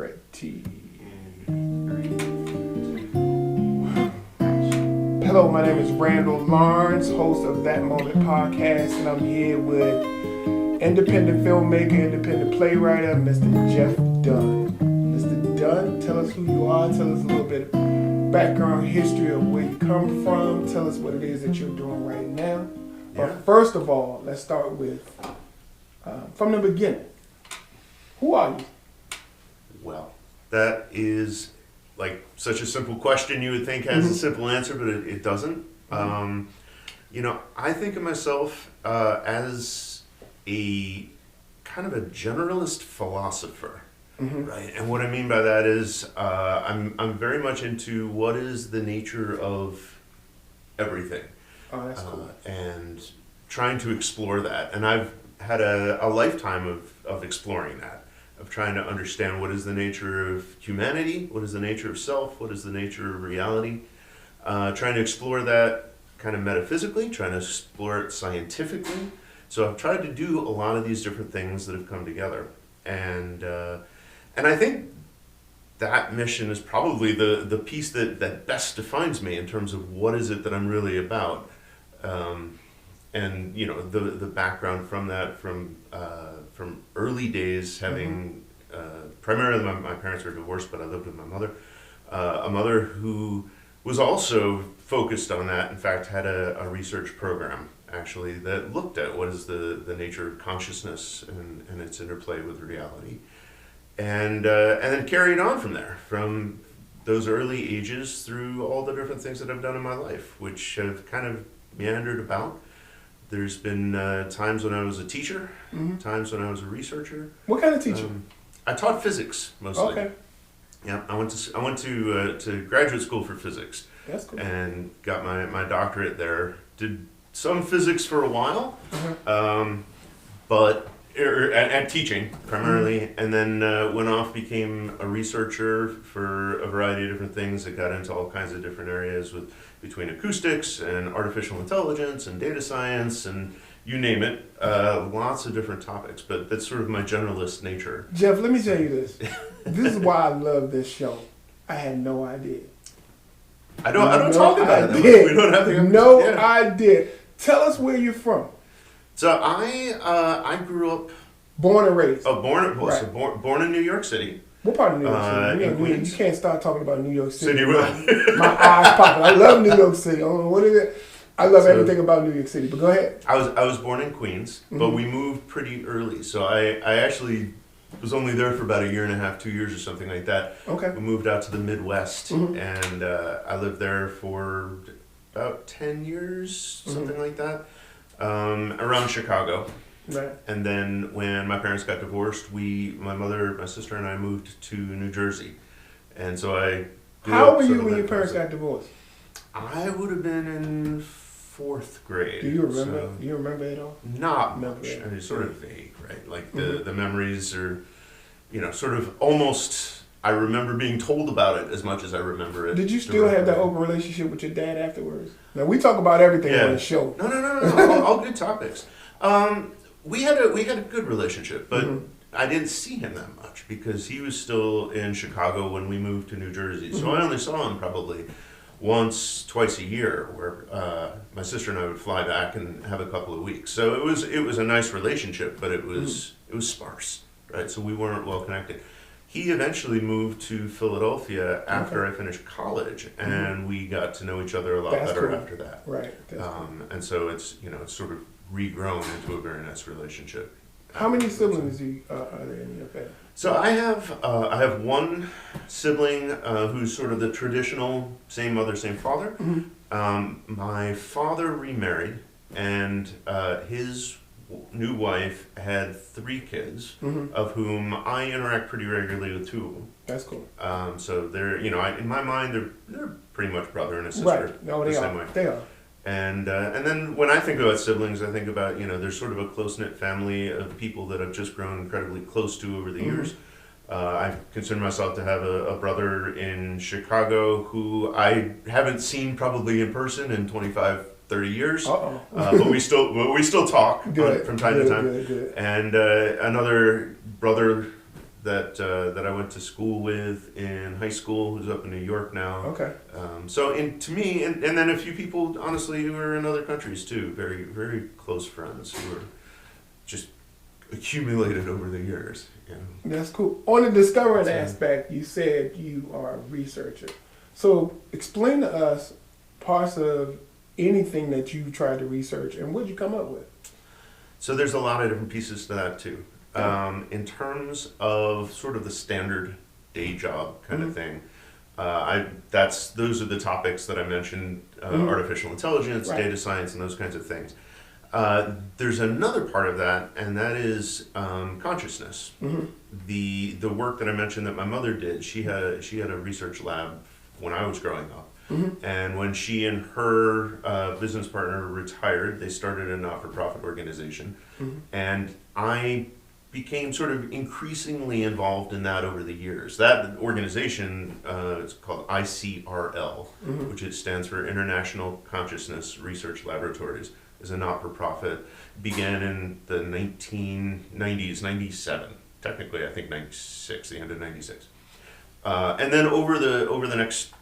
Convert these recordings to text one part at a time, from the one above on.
Ready. Hello, my name is Randall Lawrence, host of That Moment podcast, and I'm here with independent filmmaker, independent playwright, Mr. Jeff Dunne. Mr. Dunne, tell us who you are, tell us a little bit of background history of where you come from, tell us what it is that you're doing right now. But first of all, let's start with, from the beginning, who are you? Well, that is like such a simple question. You would think has a simple answer, but it doesn't. I think of myself as a kind of a generalist philosopher, right? And what I mean by that is I'm very much into what is the nature of everything. Oh, that's cool. And trying to explore that. And I've had a lifetime of exploring that. Of trying to understand what is the nature of humanity, what is the nature of self, what is the nature of reality. Trying to explore that kind of metaphysically, trying to explore it scientifically. So I've tried to do a lot of these different things that have come together. And I think that mission is probably the piece that best defines me in terms of what is it that I'm really about. And the background from that, from early days, having primarily my parents were divorced, but I lived with my mother, a mother who was also focused on that. In fact, had a research program actually that looked at what is the nature of consciousness and its interplay with reality, and then carried on from there, from those early ages through all the different things that I've done in my life, which have kind of meandered about. There's been times when I was a teacher, times when I was a researcher. What kind of teacher? I taught physics mostly. Okay. Yeah, I went to graduate school for physics. That's cool. And got my doctorate there. Did some physics for a while, but at teaching primarily, and then went off, became a researcher for a variety of different things that got into all kinds of different areas between acoustics and artificial intelligence and data science and you name it, lots of different topics, but that's sort of my generalist nature. Jeff, let me tell you this. This is why I love this show. I had no idea. I don't talk about it. We don't have the idea. Tell us where you're from. So I grew up. Born and raised. Oh, born in New York City. What part of New York City? In Queens. You can't start talking about New York City. My eyes popping. I love New York City. I don't know what is it. I love everything about New York City. But go ahead. I was born in Queens, but we moved pretty early. So I actually was only there for about a year and a half, 2 years or something like that. Okay. We moved out to the Midwest, and I lived there for about 10 years, something like that, around Chicago. Right. And then when my parents got divorced, my mother, my sister, and I moved to New Jersey. And so I grew How up old were sort you of when that your parents concept. got divorced? I would have been in 4th grade. Do you remember? So Do you remember it all? not much. I mean, it's sort of vague, right? Like the memories are, sort of almost. I remember being told about it as much as I remember it. Did you still have that open relationship with your dad afterwards? Now we talk about everything on the show. No. all good topics. We had a good relationship, but I didn't see him that much because he was still in Chicago when we moved to New Jersey. So I only saw him probably once, twice a year, where my sister and I would fly back and have a couple of weeks. So it was a nice relationship, but it was sparse, right? So we weren't well connected. He eventually moved to Philadelphia after I finished college, and we got to know each other a lot better after that. Right. And so it's sort of regrown into a very nice relationship. How many siblings are there in your family? So I have one sibling who's sort of the traditional same mother, same father. My father remarried, and his new wife had 3 kids, of whom I interact pretty regularly with 2 of them. That's cool. So they're, in my mind, they're pretty much brother and a sister. Right. No, they the are. same way. They are. And then when I think about siblings, I think about, there's sort of a close-knit family of people that I've just grown incredibly close to over the years. I consider myself to have a brother in Chicago who I haven't seen probably in person in 25, 30 years. But we still talk from time to time. Good. And another brother that I went to school with in high school, who's up in New York now. Okay. So to me, and then a few people, honestly, who are in other countries too, very, very close friends who are just accumulated over the years. You know. That's cool. On the discovering aspect, you said you are a researcher. So explain to us parts of anything that you tried to research and what did you come up with? So there's a lot of different pieces to that too. In terms of sort of the standard day job kind of thing, those are the topics that I mentioned: artificial intelligence, data science, and those kinds of things. There's another part of that, and that is consciousness. The work that I mentioned that my mother did. She had a research lab when I was growing up. And when she and her business partner retired, they started a not-for-profit organization. And I became sort of increasingly involved in that over the years. That organization, it's called ICRL, which it stands for International Consciousness Research Laboratories, is a not-for-profit. Began in the 1990s, 97. Technically, I think 96, the end of 96. And then over the next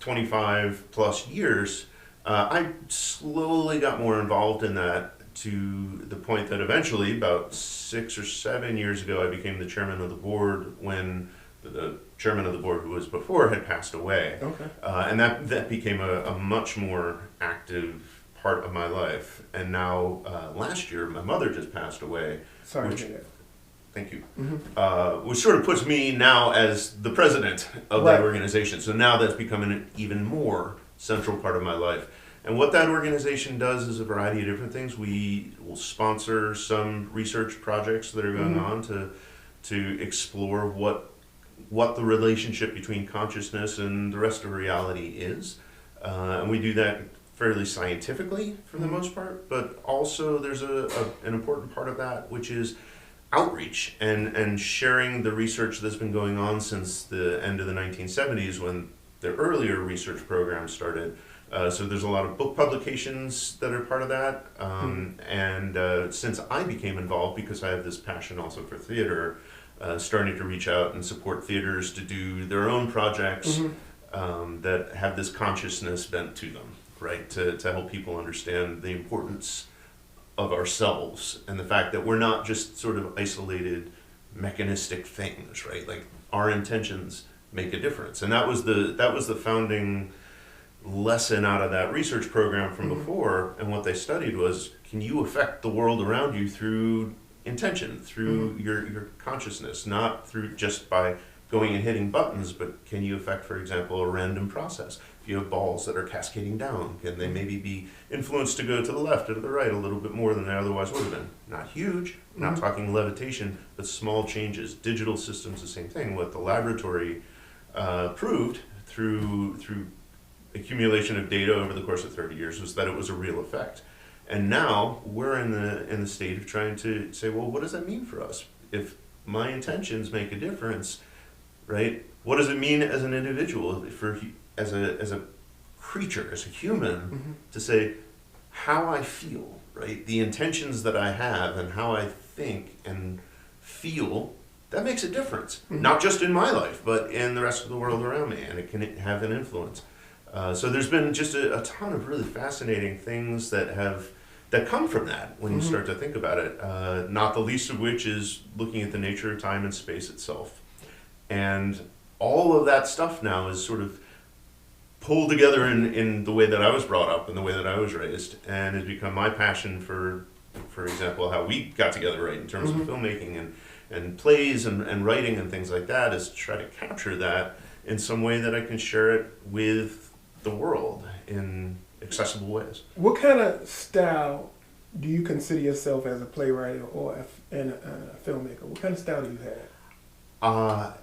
25 plus years, I slowly got more involved in that to the point that eventually, about 6 or 7 years ago, I became the chairman of the board when the chairman of the board who was before had passed away. Okay. And that became a much more active part of my life. And now, last year, my mother just passed away. Sorry to hear that. Thank you. Which sort of puts me now as the president of that organization. So now that's becoming an even more central part of my life. And what that organization does is a variety of different things. We will sponsor some research projects that are going on to explore what the relationship between consciousness and the rest of reality is. And we do that fairly scientifically for the most part, but also there's an important part of that, which is outreach and sharing the research that's been going on since the end of the 1970s when the earlier research programs started. So there's a lot of book publications that are part of that. And since I became involved, because I have this passion also for theater, starting to reach out and support theaters to do their own projects that have this consciousness bent to them, right? To help people understand the importance of ourselves and the fact that we're not just sort of isolated mechanistic things, right? Like our intentions make a difference. And that was the founding lesson out of that research program from before. And what they studied was, can you affect the world around you through intention, through your consciousness, not through just by going and hitting buttons, but can you affect, for example, a random process? If you have balls that are cascading down, can they maybe be influenced to go to the left or to the right a little bit more than they otherwise would have been? Not huge, not talking levitation, but small changes. Digital systems, the same thing. What the laboratory proved through accumulation of data over the course of 30 years was that it was a real effect. And now we're in the state of trying to say, well, what does that mean for us? If my intentions make a difference, right? What does it mean as an individual, as a creature, as a human, to say how I feel, right? The intentions that I have and how I think and feel, that makes a difference. Not just in my life, but in the rest of the world around me, and it can have an influence. So there's been just a ton of really fascinating things that come from that when you start to think about it. Not the least of which is looking at the nature of time and space itself. And all of that stuff now is sort of pulled together in the way that I was brought up and the way that I was raised, and has become my passion for example, how we got together, right, in terms of filmmaking and plays and writing and things like that, is to try to capture that in some way that I can share it with the world in accessible ways. What kind of style do you consider yourself as a playwright or a filmmaker? What kind of style do you have?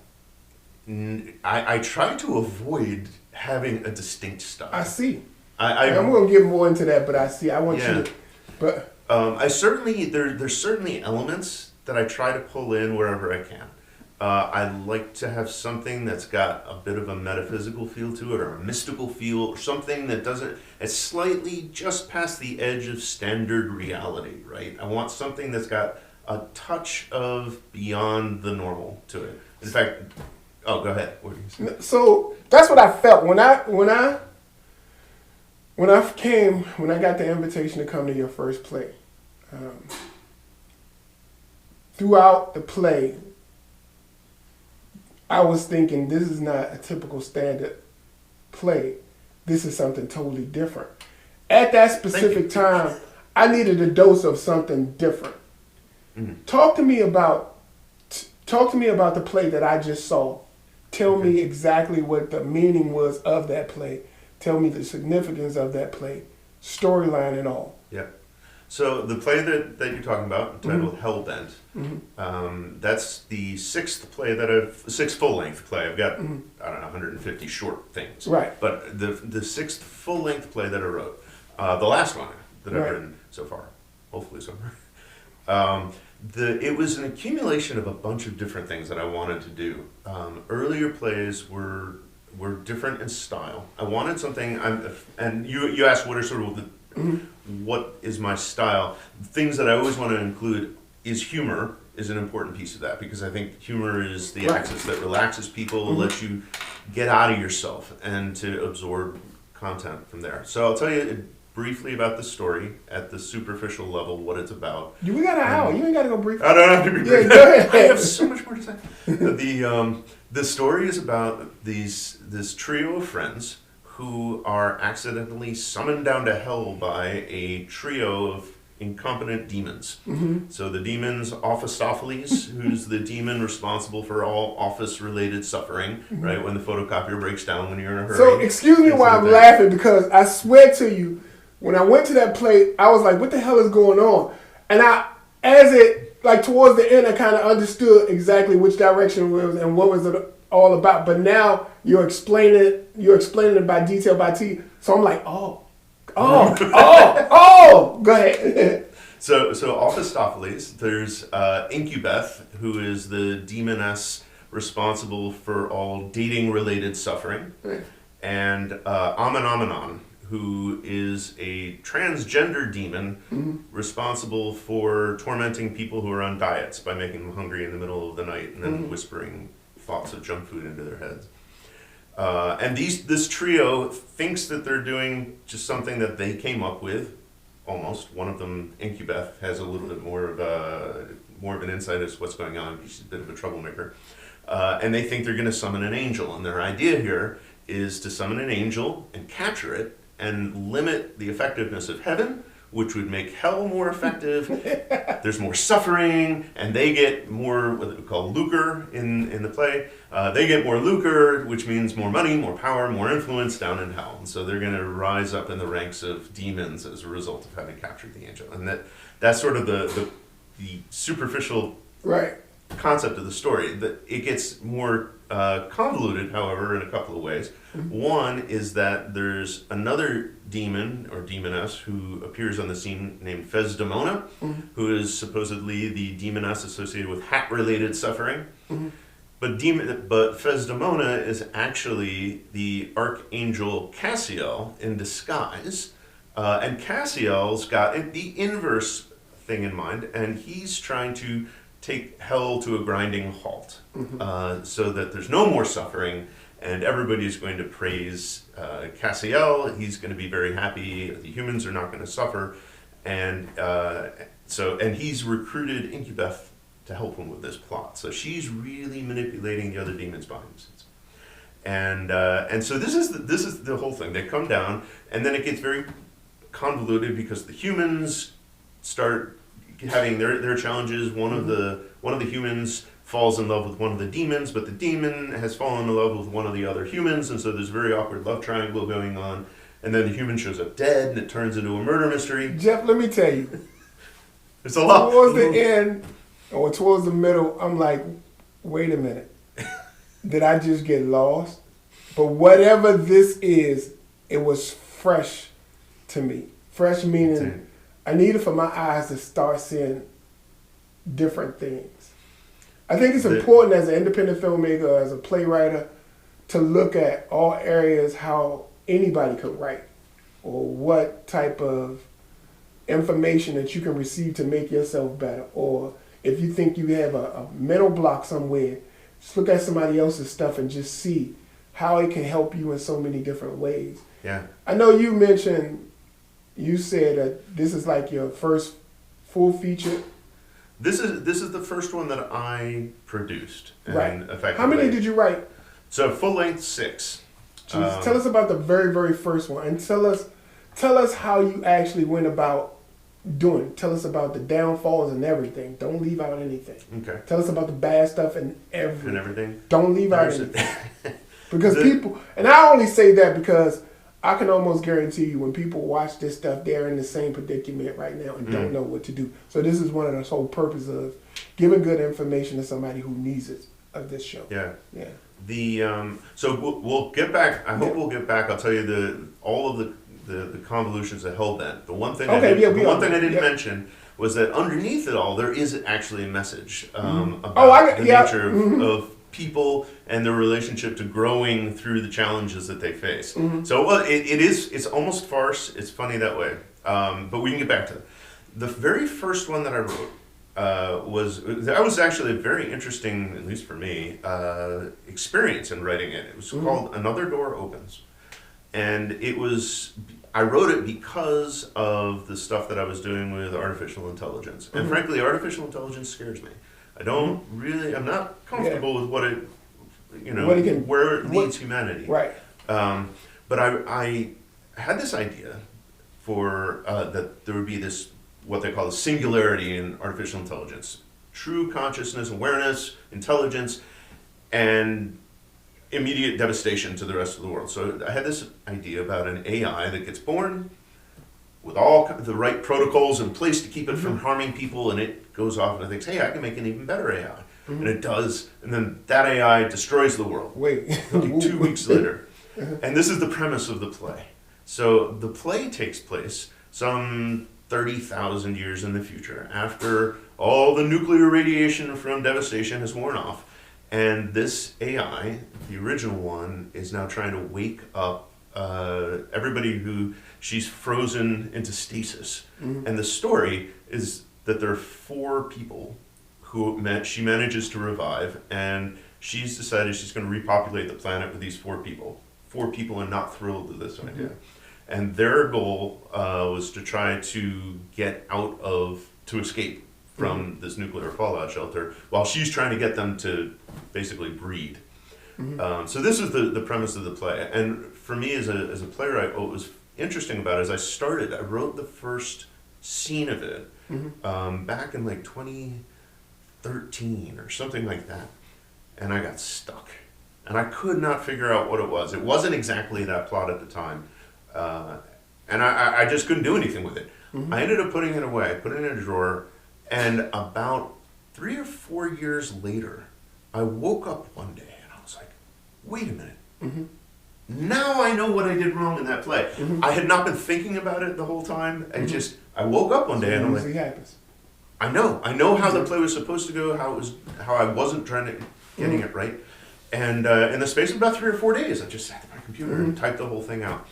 I try to avoid having a distinct style. I see. I'm going to get more into that, but I see. I want you to. But I certainly there's certainly elements that I try to pull in wherever I can. I like to have something that's got a bit of a metaphysical feel to it, or a mystical feel, or something that doesn't. It's slightly just past the edge of standard reality, right? I want something that's got a touch of beyond the normal to it. In fact, oh, go ahead. What do you say? So that's what I felt when I got the invitation to come to your first play. Throughout the play, I was thinking, this is not a typical standard play. This is something totally different. At that specific time, I needed a dose of something different. Mm-hmm. Talk to me about the play that I just saw. Tell me exactly what the meaning was of that play. Tell me the significance of that play, storyline and all. Yeah. So the play that you're talking about, entitled Hellbent, that's the sixth full-length play. I've got, I don't know, 150 short things. Right. But the sixth full-length play that I wrote, the last one that I've written so far, hopefully somewhere, it was an accumulation of a bunch of different things that I wanted to do. Earlier plays were different in style. I wanted something, and you asked what are sort of what is my style. Things that I always want to include is humor is an important piece of that, because I think humor is the axis that relaxes people, lets you get out of yourself and to absorb content from there. So I'll tell you briefly about the story at the superficial level, what it's about. We got an hour. You ain't got to go briefly. I don't have to be brief. Yeah, go ahead. I have so much more to say. The story is about this trio of friends who are accidentally summoned down to hell by a trio of incompetent demons. So the demons, Ophistopheles, who's the demon responsible for all office-related suffering, right? When the photocopier breaks down when you're in a hurry. So excuse me while I'm laughing, because I swear to you, when I went to that play, I was like, what the hell is going on? And towards the end, I kind of understood exactly which direction it was and what was it all about. But now you're explaining it by detail by T. So I'm like, oh, go ahead. So Ophistopheles, there's Incubeth, who is the demoness responsible for all dating-related suffering, and Amenamenon, who is a transgender demon responsible for tormenting people who are on diets by making them hungry in the middle of the night and then whispering thoughts of junk food into their heads. And this trio thinks that they're doing just something that they came up with, almost. One of them, Incubeth, has a little bit more of an insight as to what's going on. She's a bit of a troublemaker. And they think they're going to summon an angel. And their idea here is to summon an angel and capture it and limit the effectiveness of heaven, which would make hell more effective. There's more suffering, and they get more what we call lucre in the play. They get more lucre, which means more money, more power, more influence down in hell. And so they're going to rise up in the ranks of demons as a result of having captured the angel. And that's sort of the superficial concept of the story. It gets more convoluted, however, in a couple of ways. One is that there's another demon or demoness who appears on the scene named Fesdemona, who is supposedly the demoness associated with hat-related suffering. But Fesdemona is actually the archangel Cassiel in disguise, and Cassiel's got the inverse thing in mind, and he's trying to take hell to a grinding halt, so that there's no more suffering, and everybody's going to praise Cassiel. He's going to be very happy. The humans are not going to suffer, and he's recruited Incubeth to help him with this plot. So she's really manipulating the other demons behind the scenes, and so this is the whole thing. They come down, and then it gets very convoluted because the humans start having their challenges. One of the humans falls in love with one of the demons, but the demon has fallen in love with one of the other humans, and so there's a very awkward love triangle going on. And then the human shows up dead, and it turns into a murder mystery. Jeff, let me tell you, there's a lot. Towards the end or towards the middle, I'm like, wait a minute, did I just get lost? But whatever this is, it was fresh to me. Fresh meaning I needed for my eyes to start seeing different things. I think it's important as an independent filmmaker, as a playwright, to look at all areas how anybody could write, or what type of information that you can receive to make yourself better, or if you think you have a mental block somewhere, just look at somebody else's stuff and just see how it can help you in so many different ways. Yeah. I know you said that this is like your first full feature. This is the first one that I produced. And Right. effectively, How many did you write? So full length 6. Tell us about the very, very first one, and tell us how you actually went about doing it. Tell us about the downfalls and everything. Don't leave out anything. Okay. Tell us about the bad stuff and everything. And everything. Don't leave out There's anything. Because people, and I only say that because I can almost guarantee you when people watch this stuff, they're in the same predicament right now and don't know what to do. So this is one of the whole purpose of giving good information to somebody who needs it of this show. Yeah. Yeah. So we'll get back. I hope we'll get back. I'll tell you all of the convolutions that held that. The one thing I didn't mention was that underneath it all, there is actually a message about the nature of people and their relationship to growing through the challenges that they face. So it's almost farce. It's funny that way. But we can get back to it. The very first one that I wrote was actually a very interesting, at least for me, experience in writing it. It was called Another Door Opens. And I wrote it because of the stuff that I was doing with artificial intelligence. And frankly, artificial intelligence scares me. I'm not comfortable with what it, where it leads humanity. Right. But I had this idea for, that there would be this, what they call a singularity in artificial intelligence. True consciousness, awareness, intelligence, and immediate devastation to the rest of the world. So I had this idea about an AI that gets born with all the right protocols in place to keep it from harming people, and it goes off and it thinks, hey, I can make an even better AI. And it does, and then that AI destroys the world. Wait. 2 weeks later. And this is the premise of the play. So the play takes place some 30,000 years in the future, after all the nuclear radiation from devastation has worn off. And this AI, the original one, is now trying to wake up everybody who she's frozen into stasis. And the story is that there are 4 people who she manages to revive, and she's decided she's going to repopulate the planet with these 4 people. 4 people are not thrilled with this idea. And their goal was to try to to escape from this nuclear fallout shelter, while she's trying to get them to basically breed. So this is the premise of the play. And for me as a playwright, what was interesting about it is I wrote the first scene of it back in like 2013 or something like that. And I got stuck. And I could not figure out what it was. It wasn't exactly that plot at the time. And I just couldn't do anything with it. I ended up putting it away. I put it in a drawer. And about 3 or 4 years later, I woke up one day and I was like, wait a minute. Now I know what I did wrong in that play. I had not been thinking about it the whole time. I woke up one day and I'm like, happens. I know how the play was supposed to go, how I wasn't getting it right. And in the space of about 3 or 4 days, I just sat at my computer and typed the whole thing out.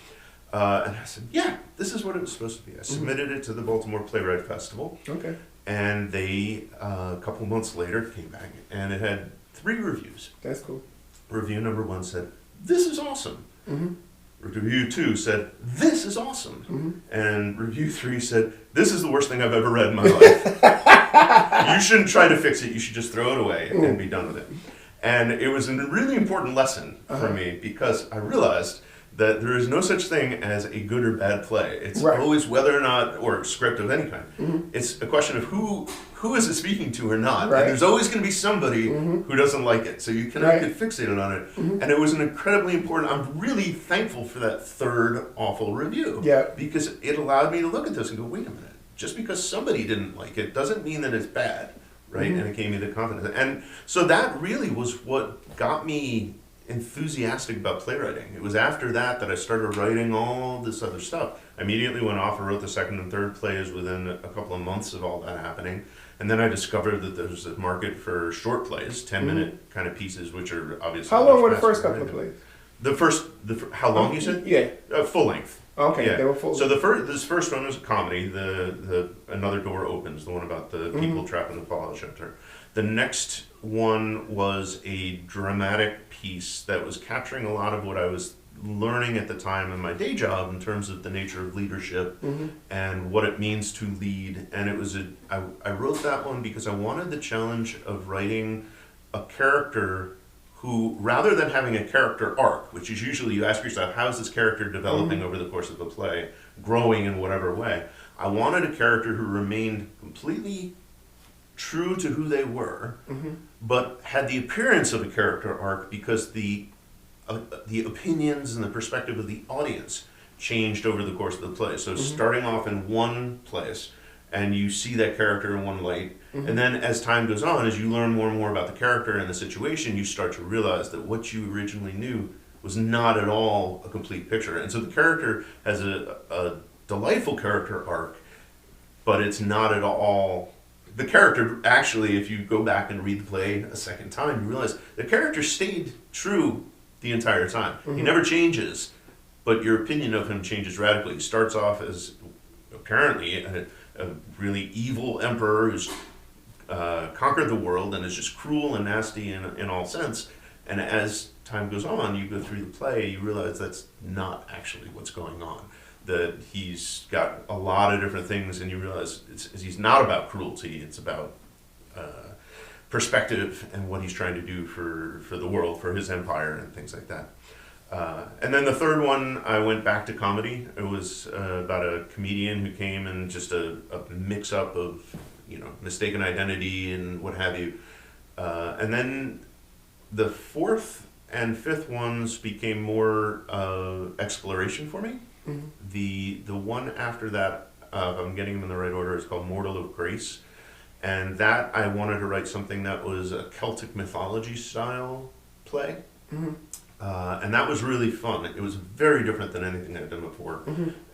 And I said, yeah, this is what it was supposed to be. I submitted it to the Baltimore Playwright Festival. Okay. And they, a couple months later, came back, and it had 3 reviews. That's cool. Review number 1 said, this is awesome. Review 2 said, this is awesome. And review 3 said, this is the worst thing I've ever read in my life. You shouldn't try to fix it. You should just throw it away and be done with it. And it was a really important lesson for me, because I realized that there is no such thing as a good or bad play. It's always whether or not, or script of any kind. It's a question of who is it speaking to or not. And there's always going to be somebody who doesn't like it. So you cannot get fixated on it. And it was an incredibly important, I'm really thankful for that 3rd awful review. Because it allowed me to look at this and go, wait a minute. Just because somebody didn't like it doesn't mean that it's bad. And it gave me the confidence. And so that really was what got me enthusiastic about playwriting. It was after that I started writing all this other stuff. I immediately went off and wrote the 2nd and 3rd plays within a couple of months of all that happening. And then I discovered that there's a market for short plays, 10-minute kind of pieces, which are obviously... How long were the first couple of plays? How long you said? Yeah. Full length. Okay, Yeah. they were full. So this first one was a comedy. The Another Door Opens, the one about the people trapped in the fallout shelter. The next one was a dramatic piece that was capturing a lot of what I was learning at the time in my day job in terms of the nature of leadership and what it means to lead. And it was I wrote that one because I wanted the challenge of writing a character who, rather than having a character arc, which is usually you ask yourself, how is this character developing over the course of the play, growing in whatever way, I wanted a character who remained completely true to who they were, but had the appearance of a character arc because the opinions and the perspective of the audience changed over the course of the play. So starting off in one place, and you see that character in one light, and then as time goes on, as you learn more and more about the character and the situation, you start to realize that what you originally knew was not at all a complete picture. And so the character has a delightful character arc, but it's not at all... The character, actually, if you go back and read the play a second time, you realize the character stayed true the entire time. He never changes, but your opinion of him changes radically. He starts off as apparently a really evil emperor who's conquered the world and is just cruel and nasty in all sense. And as time goes on, you go through the play, you realize that's not actually what's going on. That he's got a lot of different things, and you realize he's not about cruelty, it's about perspective and what he's trying to do for the world, for his empire and things like that. And then the third one, I went back to comedy. It was about a comedian who came and just a mix-up of, mistaken identity and what have you. And then the fourth and fifth ones became more exploration for me. The one after that, if I'm getting them in the right order, is called Mortal of Grace. And that I wanted to write something that was a Celtic mythology style play. And that was really fun. It was very different than anything I'd done before.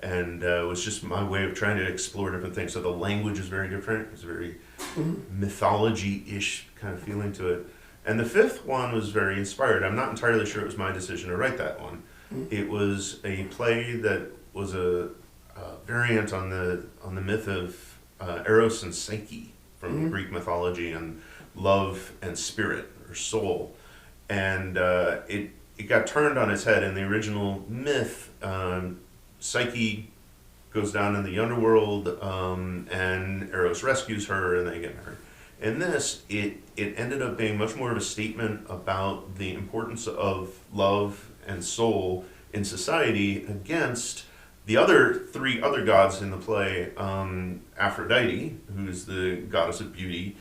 And it was just my way of trying to explore different things. So the language is very different. It's very mythology-ish kind of feeling to it. And the fifth one was very inspired. I'm not entirely sure it was my decision to write that one. It was a play that was a variant on the myth of Eros and Psyche from Greek mythology, and love and spirit or soul. And it got turned on its head. In the original myth, Psyche goes down in the underworld, and Eros rescues her, and they get married. In this, it ended up being much more of a statement about the importance of love and soul in society against the three other gods in the play. Aphrodite, who's the goddess of beauty,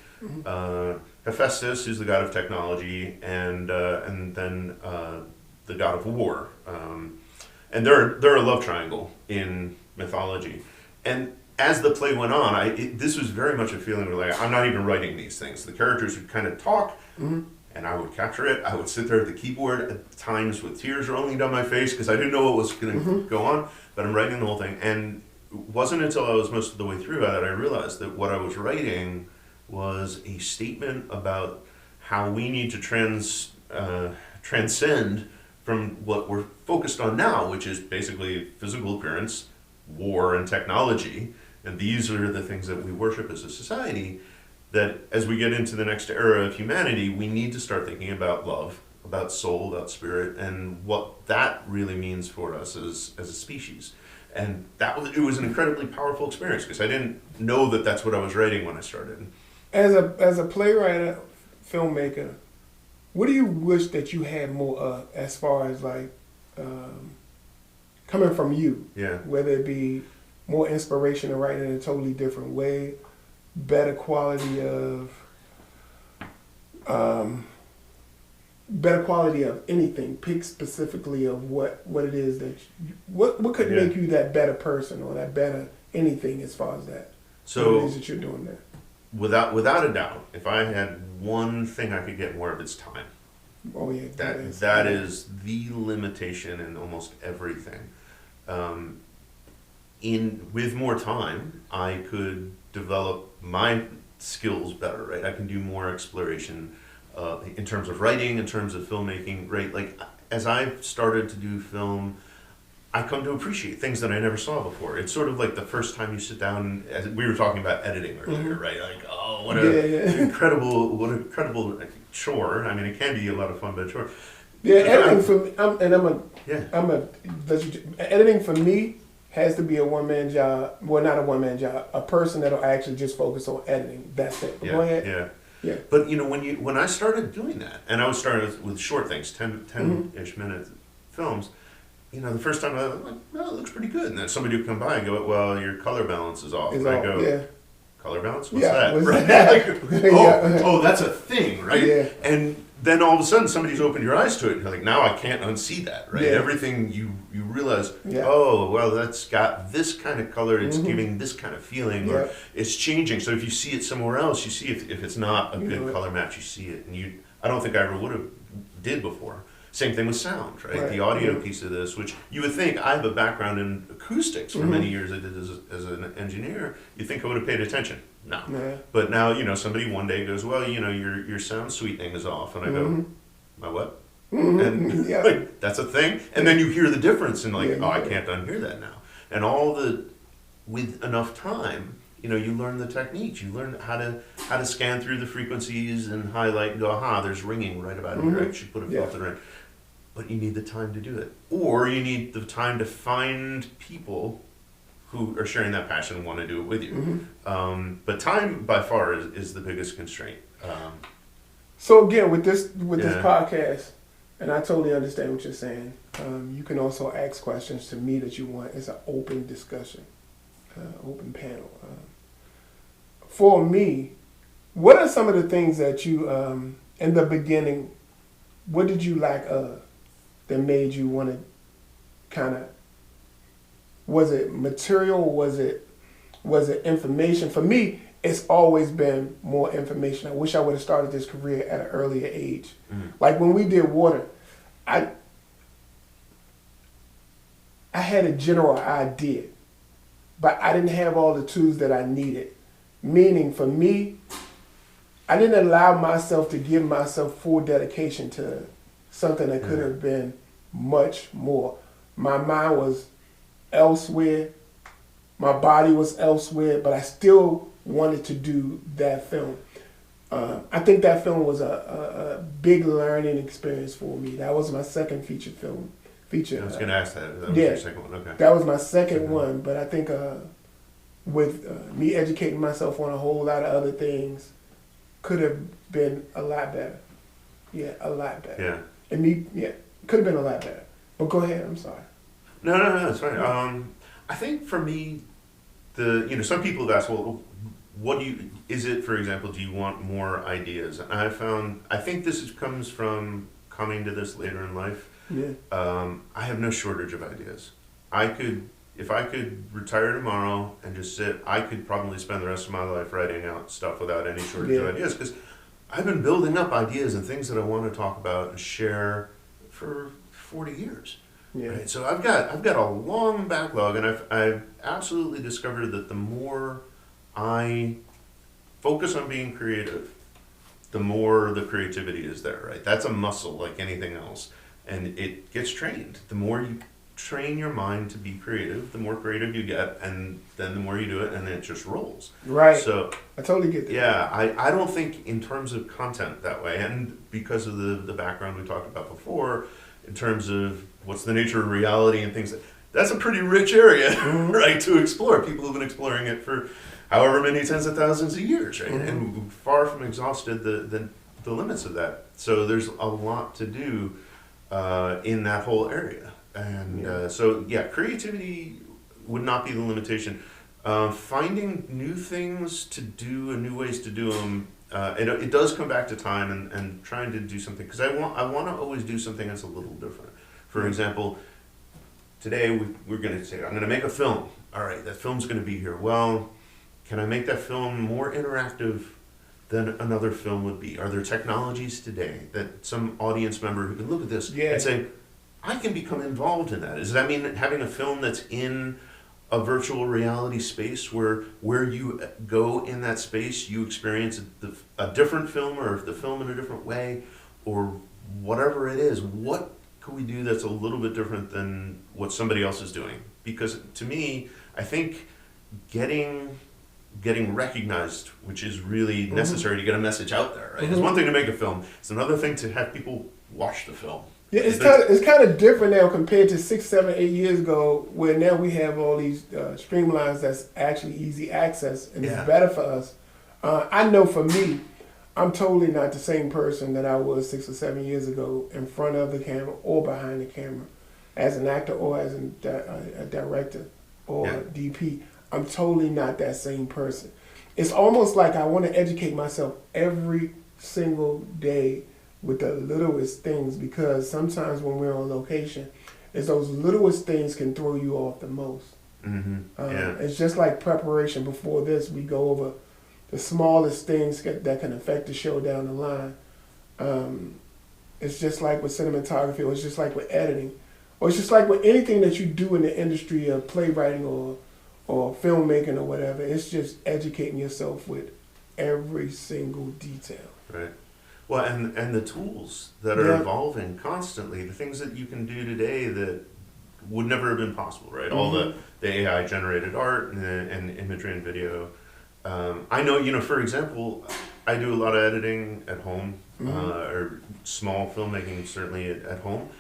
Hephaestus, who's the god of technology, and then the god of war. And they're a love triangle in mythology. And as the play went on, this was very much a feeling where, like, I'm not even writing these things. The characters would kind of talk, and I would capture it. I would sit there at the keyboard at times with tears rolling down my face because I didn't know what was going to go on, but I'm writing the whole thing. And it wasn't until I was most of the way through that I realized that what I was writing was a statement about how we need to transcend from what we're focused on now, which is basically physical appearance, war, and technology. And these are the things that we worship as a society, that as we get into the next era of humanity, we need to start thinking about love, about soul, about spirit, and what that really means for us as a species. And it was an incredibly powerful experience because I didn't know that that's what I was writing when I started. As a playwright, filmmaker, what do you wish that you had more of as far as like coming from you? Yeah. Whether it be more inspiration to write in a totally different way, better quality of anything. Pick specifically of what it is that what could make you that better person or that better anything as far as that. So what it is that you're doing there. Without a doubt, if I had one thing I could get more of, it's time. Oh yeah, that is the limitation in almost everything. With more time, I could develop my skills better, right? I can do more exploration in terms of writing, in terms of filmmaking, right? Like, as I've started to do film, I come to appreciate things that I never saw before. It's sort of like the first time you sit down, as we were talking about editing earlier, right? Like, oh, what a incredible chore. I mean, it can be a lot of fun, but a chore. Yeah, editing for me, editing for me has to be a one-man job. Well, not a one-man job. A person that'll actually just focus on editing. That's it. But go ahead. Yeah. But when I started doing that, and I was starting with short things, 10-ish minute films, the first time I was like, no, it looks pretty good. And then somebody would come by and go, well, your color balance is off. And I go, color balance? What's that? Right? Like, oh, that's a thing, right? Yeah. And then all of a sudden somebody's opened your eyes to it. And you're like, now I can't unsee that, right? Yeah. Everything you realize, oh, well, that's got this kind of color. It's giving this kind of feeling, or it's changing. So if you see it somewhere else, you see if it's not a good color match, you see it. And I don't think I ever would have did before. Same thing with sound, right? The audio piece of this, which you would think, I have a background in acoustics for many years. I did as an engineer. You'd think I would have paid attention. No. But now, somebody one day goes, well, your sound sweetening is off. And I go, my what? And like, that's a thing. And then you hear the difference and like, I can't unhear that now. And with enough time, you learn the techniques. You learn how to scan through the frequencies and highlight and go, aha, there's ringing right about here. I should put a filter in. But you need the time to do it. Or you need the time to find people who are sharing that passion and want to do it with you. But time, by far, is the biggest constraint. So again, with this podcast, and I totally understand what you're saying, you can also ask questions to me that you want. It's an open discussion, open panel. For me, what are some of the things that you, in the beginning, what did you lack of that made you want to kind of, was it material, was it information? For me, it's always been more information. I wish I would have started this career at an earlier age. Like when we did water, I had a general idea, but I didn't have all the tools that I needed. Meaning for me, I didn't allow myself to give myself full dedication to something that could have been much more. My mind was elsewhere. My body was elsewhere, but I still wanted to do that film. I think that film was a big learning experience for me. That was my second feature film. I was going to ask that. That was your second one. Okay. That was my second one, but I think with me educating myself on a whole lot of other things, could have been a lot better. Yeah, a lot better. Yeah. And could have been a lot better. But go ahead, I'm sorry. No, that's fine. I think for me, some people have asked, well, is it, for example, do you want more ideas? And I think this comes from coming to this later in life. Yeah. I have no shortage of ideas. If I could retire tomorrow and just sit, I could probably spend the rest of my life writing out stuff without any shortage of ideas, because I've been building up ideas and things that I want to talk about and share for 40 years. Yeah. Right? So I've got a long backlog, and I've absolutely discovered that the more I focus on being creative, the more the creativity is there, right? That's a muscle like anything else, and it gets trained. The more you train your mind to be creative, the more creative you get, and then the more you do it, and it just rolls. Right. So I totally get that. Yeah, I don't think in terms of content that way, and because of the background we talked about before, in terms of what's the nature of reality and things, that's a pretty rich area, right, to explore. People have been exploring it for however many tens of thousands of years, right, and far from exhausted the limits of that. So there's a lot to do in that whole area. And creativity would not be the limitation. Finding new things to do and new ways to do them, it does come back to time and trying to do something, because I want to always do something that's a little different. For example, today we're going to say, I'm going to make a film. All right, that film's going to be here. Well, can I make that film more interactive than another film would be? Are there technologies today that some audience member who can look at this and say, I can become involved in that? Does that mean having a film that's in a virtual reality space where you go in that space, you experience a different film, or the film in a different way, or whatever it is? What could we do that's a little bit different than what somebody else is doing? Because to me, I think getting recognized, which is really necessary to get a message out there, right? It's one thing to make a film. It's another thing to have people watch the film. Yeah, it's kind of different now compared to 6, 7, 8 years ago, where now we have all these streamlines that's actually easy access, and it's better for us. I know for me, I'm totally not the same person that I was 6 or 7 years ago in front of the camera or behind the camera, as an actor or as a director or DP. I'm totally not that same person. It's almost like I want to educate myself every single day with the littlest things, because sometimes when we're on location, it's those littlest things can throw you off the most. It's just like preparation. Before this, we go over the smallest things that can affect the show down the line. It's just like with cinematography, or it's just like with editing, or it's just like with anything that you do in the industry of playwriting or filmmaking or whatever. It's just educating yourself with every single detail. Right. Well, and the tools that are evolving constantly, the things that you can do today that would never have been possible, right? All the AI generated art and imagery and video. I know, for example, I do a lot of editing at home, or small filmmaking certainly at home.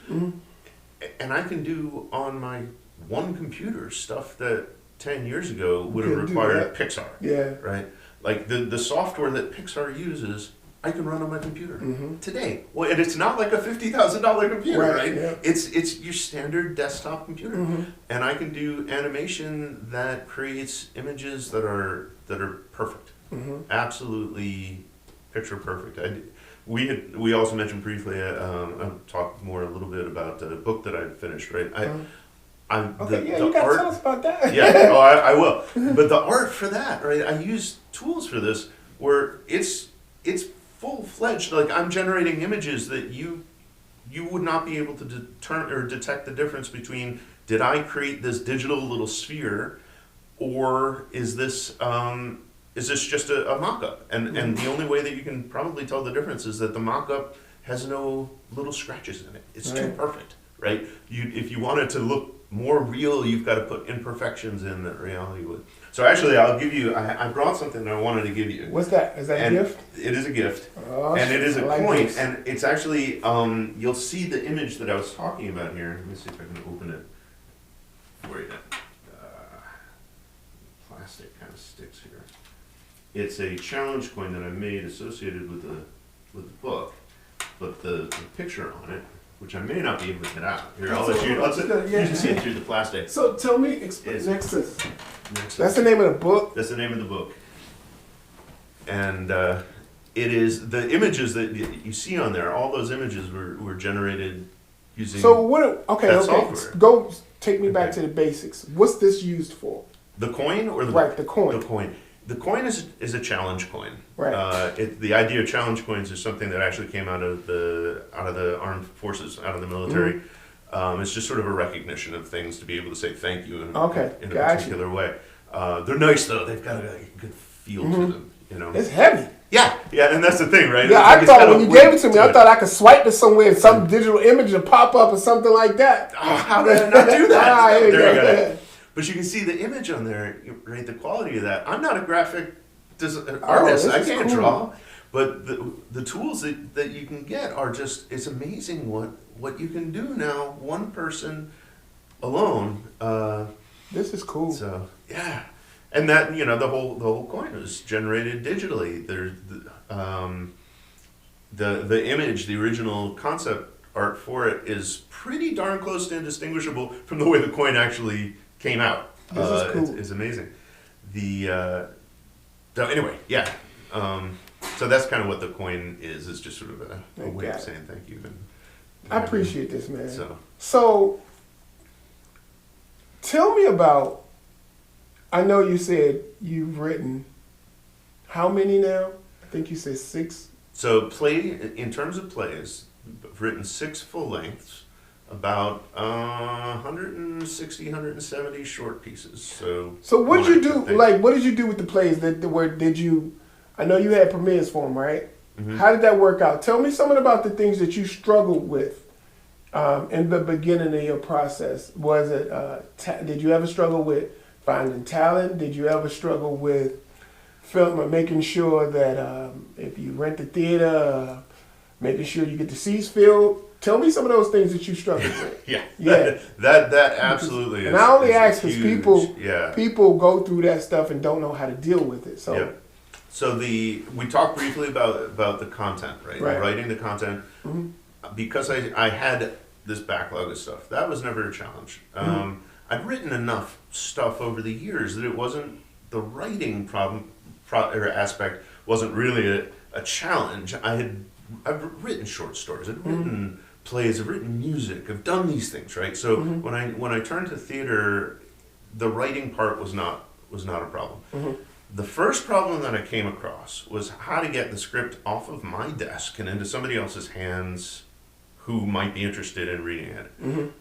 And I can do on my one computer stuff that 10 years ago would have required Pixar. Yeah. Right? Like the software that Pixar uses, I can run on my computer today. Well, and it's not like a $50,000 computer, right? Yeah. It's your standard desktop computer, and I can do animation that creates images that are perfect, absolutely picture perfect. We also mentioned briefly. I'll talk more a little bit about the book that I finished. Right. You gotta tell us about that. Yeah, I will. But the art for that, right? I use tools for this where it's full-fledged. Like, I'm generating images that you would not be able to detect the difference between, did I create this digital little sphere, or is this just a mock-up? And the only way that you can probably tell the difference is that the mock-up has no little scratches in it. It's too perfect, right? If you want it to look more real, you've got to put imperfections in that reality would. So actually, I'll give you, I brought something that I wanted to give you. What's that? Is that a gift? It is a gift. Oh, and it is a coin. And it's actually, you'll see the image that I was talking about here. Let me see if I can open it for you. Plastic kind of sticks here. It's a challenge coin that I made associated with the book, but the picture on it, which I may not be able to get out. Here, I'll let you see it through the plastic. So tell me, Nexus. That's the name of the book? That's the name of the book. And it is, the images that you see on there, all those images were generated using software. Go take me back to the basics. What's this used for? The coin or the the coin. The coin. The coin is a challenge coin. Right. The idea of challenge coins is something that actually came out of the armed forces, out of the military. It's just sort of a recognition of things to be able to say thank you in a particular way. They're nice though. They've got a good feel to them. It's heavy. Yeah, and that's the thing, right? Yeah, I thought when you gave it to me, I thought I could swipe it somewhere and some digital image would pop up or something like that. Oh, how did I not do that? There you go. But you can see the image on there, right? The quality of that. I'm not a graphic artist. I can't draw. But the tools that you can get are just, it's amazing what you can do now, one person alone. This is cool. So, yeah. And that, the whole coin was generated digitally. There's the image, the original concept art for it is pretty darn close to indistinguishable from the way the coin actually came out. This is cool. It's amazing. Anyway, yeah. So that's kind of what the coin is. It's just sort of a way of saying thank you. I appreciate this, man. So tell me about, I know you said you've written how many now? I think you said 6. So in terms of plays, I've written 6 full lengths, about 160, 170 short pieces. So what did you do? What did you do with the plays? I know you had premieres for them, right? Mm-hmm. How did that work out? Tell me something about the things that you struggled with In the beginning of your process, was it, did you ever struggle with finding talent? Did you ever struggle with making sure that if you rent the theater, making sure you get the seats filled? Tell me some of those things that you struggled with. Yeah. That absolutely is. And I only ask because Yeah. people go through that stuff and don't know how to deal with it. So. Yeah. So we talked briefly about the content, right? Writing the content. Mm-hmm. Because I had this backlog of stuff, that was never a challenge. I'd written enough stuff over the years that it wasn't the writing or aspect wasn't really a challenge. I've written short stories, I've written plays, I've written music, I've done these things, right? So when I turned to theater, the writing part was not a problem. The first problem that I came across was how to get the script off of my desk and into somebody else's hands who might be interested in reading it.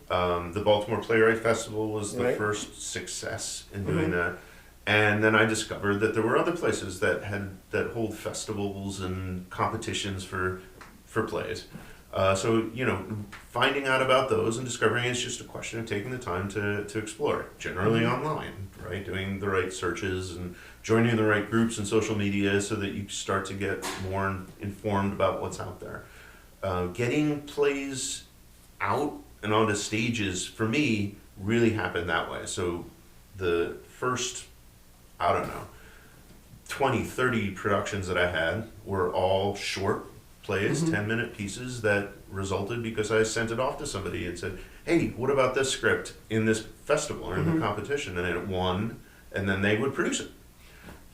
The Baltimore Playwright Festival was the first success in doing that. And then I discovered that there were other places that hold festivals and competitions for plays. So, finding out about those and discovering it's just a question of taking the time to explore it, generally online, right? Doing the right searches and joining the right groups and social media so that you start to get more informed about what's out there. Getting plays out and onto stages, for me, really happened that way. So the first, 20, 30 productions that I had were all short plays, 10-minute pieces that resulted because I sent it off to somebody and said, hey, what about this script in this festival or in the competition? And it won, and then they would produce it.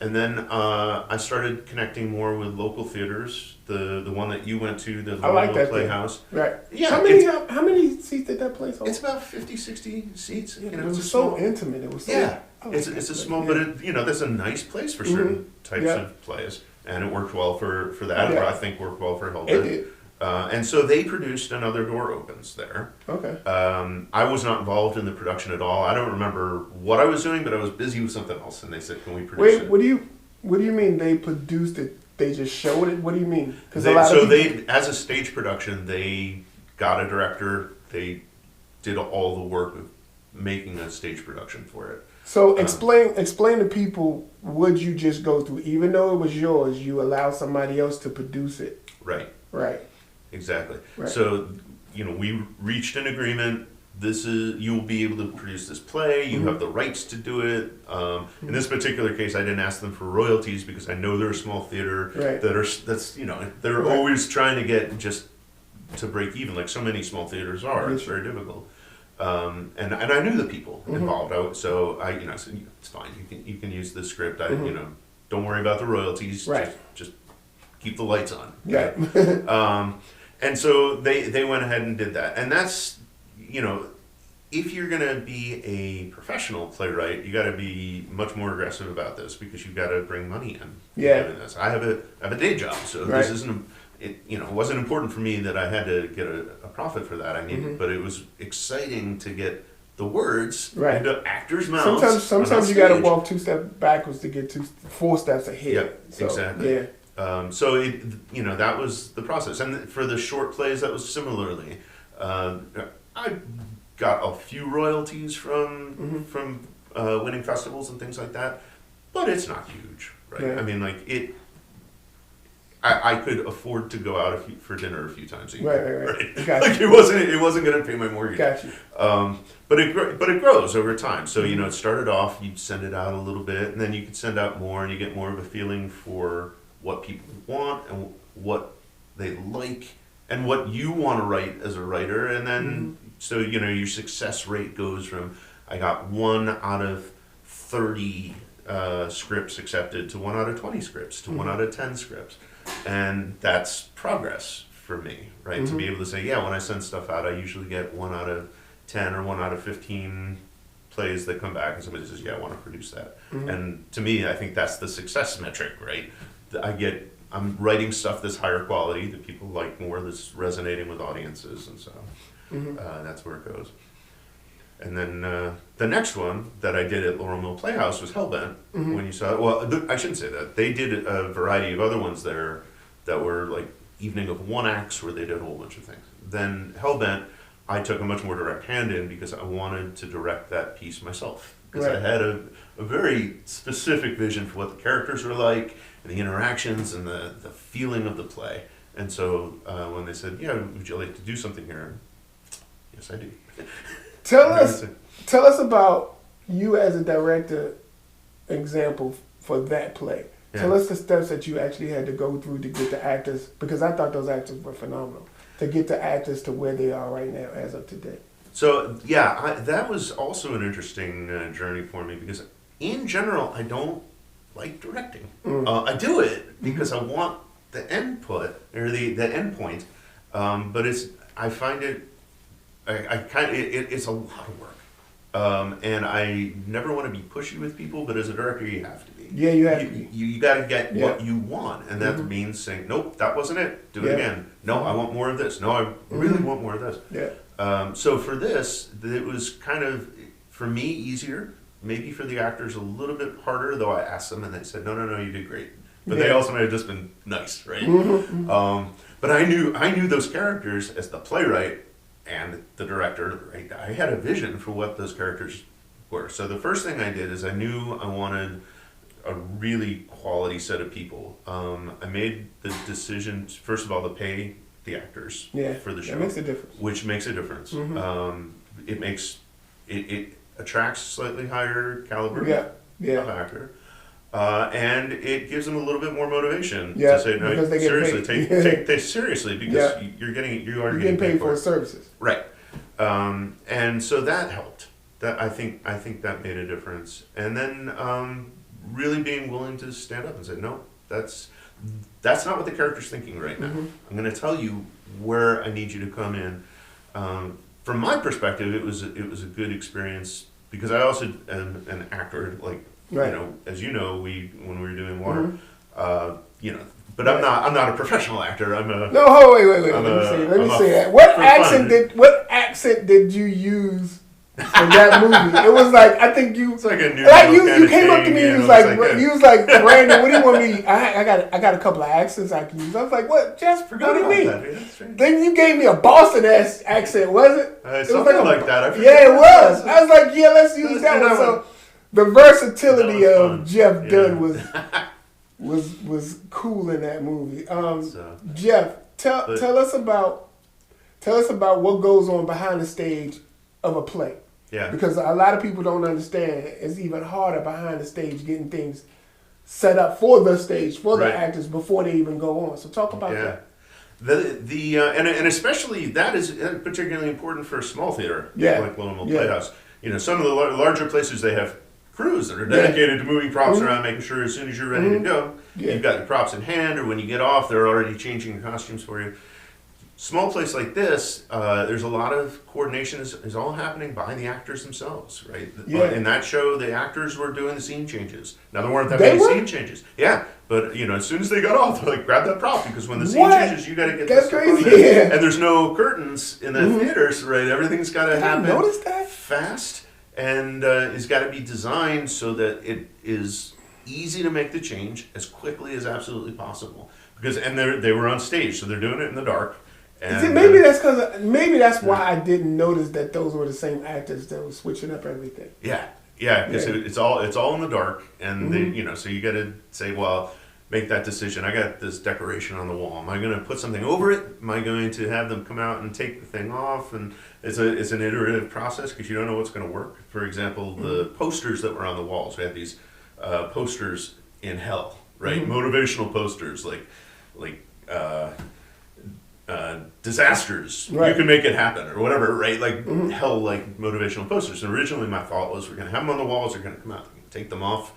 And then I started connecting more with local theaters. The one that you went to, the local Playhouse. Right. Yeah. How many seats did that place hold? It's about 50, 60 seats. Yeah, it was so intimate. It was so. Yeah. It's a small, but that's a nice place for certain types of plays, and it worked well for that. Or I think worked well for Hellbent. It did. And so they produced Another Door Opens there. Okay. I was not involved in the production at all. I don't remember what I was doing, but I was busy with something else, and they said, "Can we produce it?" What do you mean they produced it? They just showed it? What do you mean? They, as a stage production, they got a director. They did all the work of making a stage production for it. So explain to people what you just go through. Even though it was yours, you allow somebody else to produce it. Right. Right. Exactly. Right. So, we reached an agreement. You'll be able to produce this play. You have the rights to do it. In this particular case, I didn't ask them for royalties because I know they're a small theater they're always trying to get just to break even, like so many small theaters are. It's very difficult. And I knew the people involved. I said, it's fine. You can use the script. Don't worry about the royalties. Right. Just keep the lights on. Yeah. And so they went ahead and did that. And that's, if you're going to be a professional playwright, you got to be much more aggressive about this because you've got to bring money in. Yeah. Doing this. I have a day job, so this isn't. It wasn't important for me that I had to get a profit for that. I needed, but it was exciting to get the words into actors' mouths. Sometimes you got to walk 2 steps backwards to get 4 steps ahead. Yep, so, exactly. Yeah. So that was the process, and for the short plays, that was similarly. I got a few royalties from winning festivals and things like that, but it's not huge, right? Yeah. I mean, I could afford to go out for dinner a few times a year. Right. Gotcha. It wasn't going to pay my mortgage. Gotcha. But it grows over time. So it started off, you'd send it out a little bit, and then you could send out more, and you get more of a feeling for what people want and what they like and what you want to write as a writer, and then so your success rate goes from I got 1 out of 30 scripts accepted to 1 out of 20 scripts to 1 out of 10 scripts. And that's progress for me, right? To be able to say, when I send stuff out, I usually get 1 out of 10 or 1 out of 15 plays that come back and somebody says, I want to produce that. And to me, I think that's the success metric, right? I'm writing stuff that's higher quality, that people like more, that's resonating with audiences, and so that's where it goes. And then the next one that I did at Laurel Mill Playhouse was Hellbent. When you saw it, well, I shouldn't say that. They did a variety of other ones there that were like evening of one acts where they did a whole bunch of things. Then Hellbent I took a much more direct hand in because I wanted to direct that piece myself. Because I Right. had a very specific vision for what the characters were like, and the interactions, and the feeling of the play. And so when they said, yeah, would you like to do something here? Yes, I do. Tell us about you as a director example for that play. Yeah. Tell us the steps that you actually had to go through to get the actors, because I thought those actors were phenomenal, to get the actors to where they are right now as of today. So, yeah, that was also an interesting journey for me because, in general, I don't like directing. I do it because I want the input, or the end point, but I find it, it's a lot of work. And I never want to be pushy with people, but as a director, you have to be. Yeah, you have to be. You got to get what you want, and that means saying, nope, that wasn't it. Do it again. No, I want more of this. No, I really want more of this. Yeah. So for this, it was kind of, for me, easier. Maybe for the actors, a little bit harder, though I asked them, and they said, no, you did great. But they also may have just been nice, right? But I knew those characters as the playwright and the director, right? I had a vision for what those characters were. So the first thing I did is I knew I wanted a really quality set of people. I made the decision, first of all, to pay the actors for the show. That makes a difference. Which makes a difference. It attracts slightly higher caliber of actor. And it gives them a little bit more motivation to say, no, because they get seriously, paid. take this seriously because you are getting paid for services. Right. And so that helped. That I think that made a difference. And then really being willing to stand up and say, no, that's not what the character's thinking right now. I'm going to tell you where I need you to come in. From my perspective, it was a good experience because I also am an actor, like. Right. You know, as you know, when we were doing Water, but I'm not a professional actor. I'm a wait. Let me say that. What accent did you use for that movie? It was like, I think you. It's like a new. You came up to me. You was like, Randall, what do you want me? I got a couple of accents I can use. I was like, what? Just what do you mean? Then you gave me a Boston accent, was it? Something like that. Yeah, it was. I was like, yeah, let's use that one. So. The versatility of Jeff Dunne was cool in that movie. Jeff, tell us about what goes on behind the stage of a play. Yeah. Because a lot of people don't understand it's even harder behind the stage getting things set up for the stage for the actors before they even go on. So talk about that. And especially that is particularly important for a small theater like Little Mill Playhouse. You know, some of the larger places they have crews that are dedicated to moving props around, making sure as soon as you're ready to go, you've got your props in hand, or when you get off, they're already changing the costumes for you. Small place like this, there's a lot of coordination is all happening by the actors themselves, right? In that show, the actors were doing the scene changes. Now, there weren't that many scene changes. Yeah, but, you know, as soon as they got off, they're like, grab that prop, because when the scene changes, you got to get That's crazy. And there's no curtains in the theaters, right? Everything's got to happen fast. And it's got to be designed so that it is easy to make the change as quickly as absolutely possible. Because they were on stage, so they're doing it in the dark. And, maybe that's why I didn't notice that those were the same actors that were switching up everything. Yeah, because it's all in the dark, and they, so you got to say, well, make that decision. I got this decoration on the wall. Am I going to put something over it? Am I going to have them come out and take the thing off? And it's an iterative process because you don't know what's going to work. For example, the posters that were on the walls. We had these posters in hell, right? Motivational posters like disasters. You can make it happen or whatever, right? Like hell, like motivational posters. And originally my thought was we're going to have them on the walls. They're going to come out, take them off.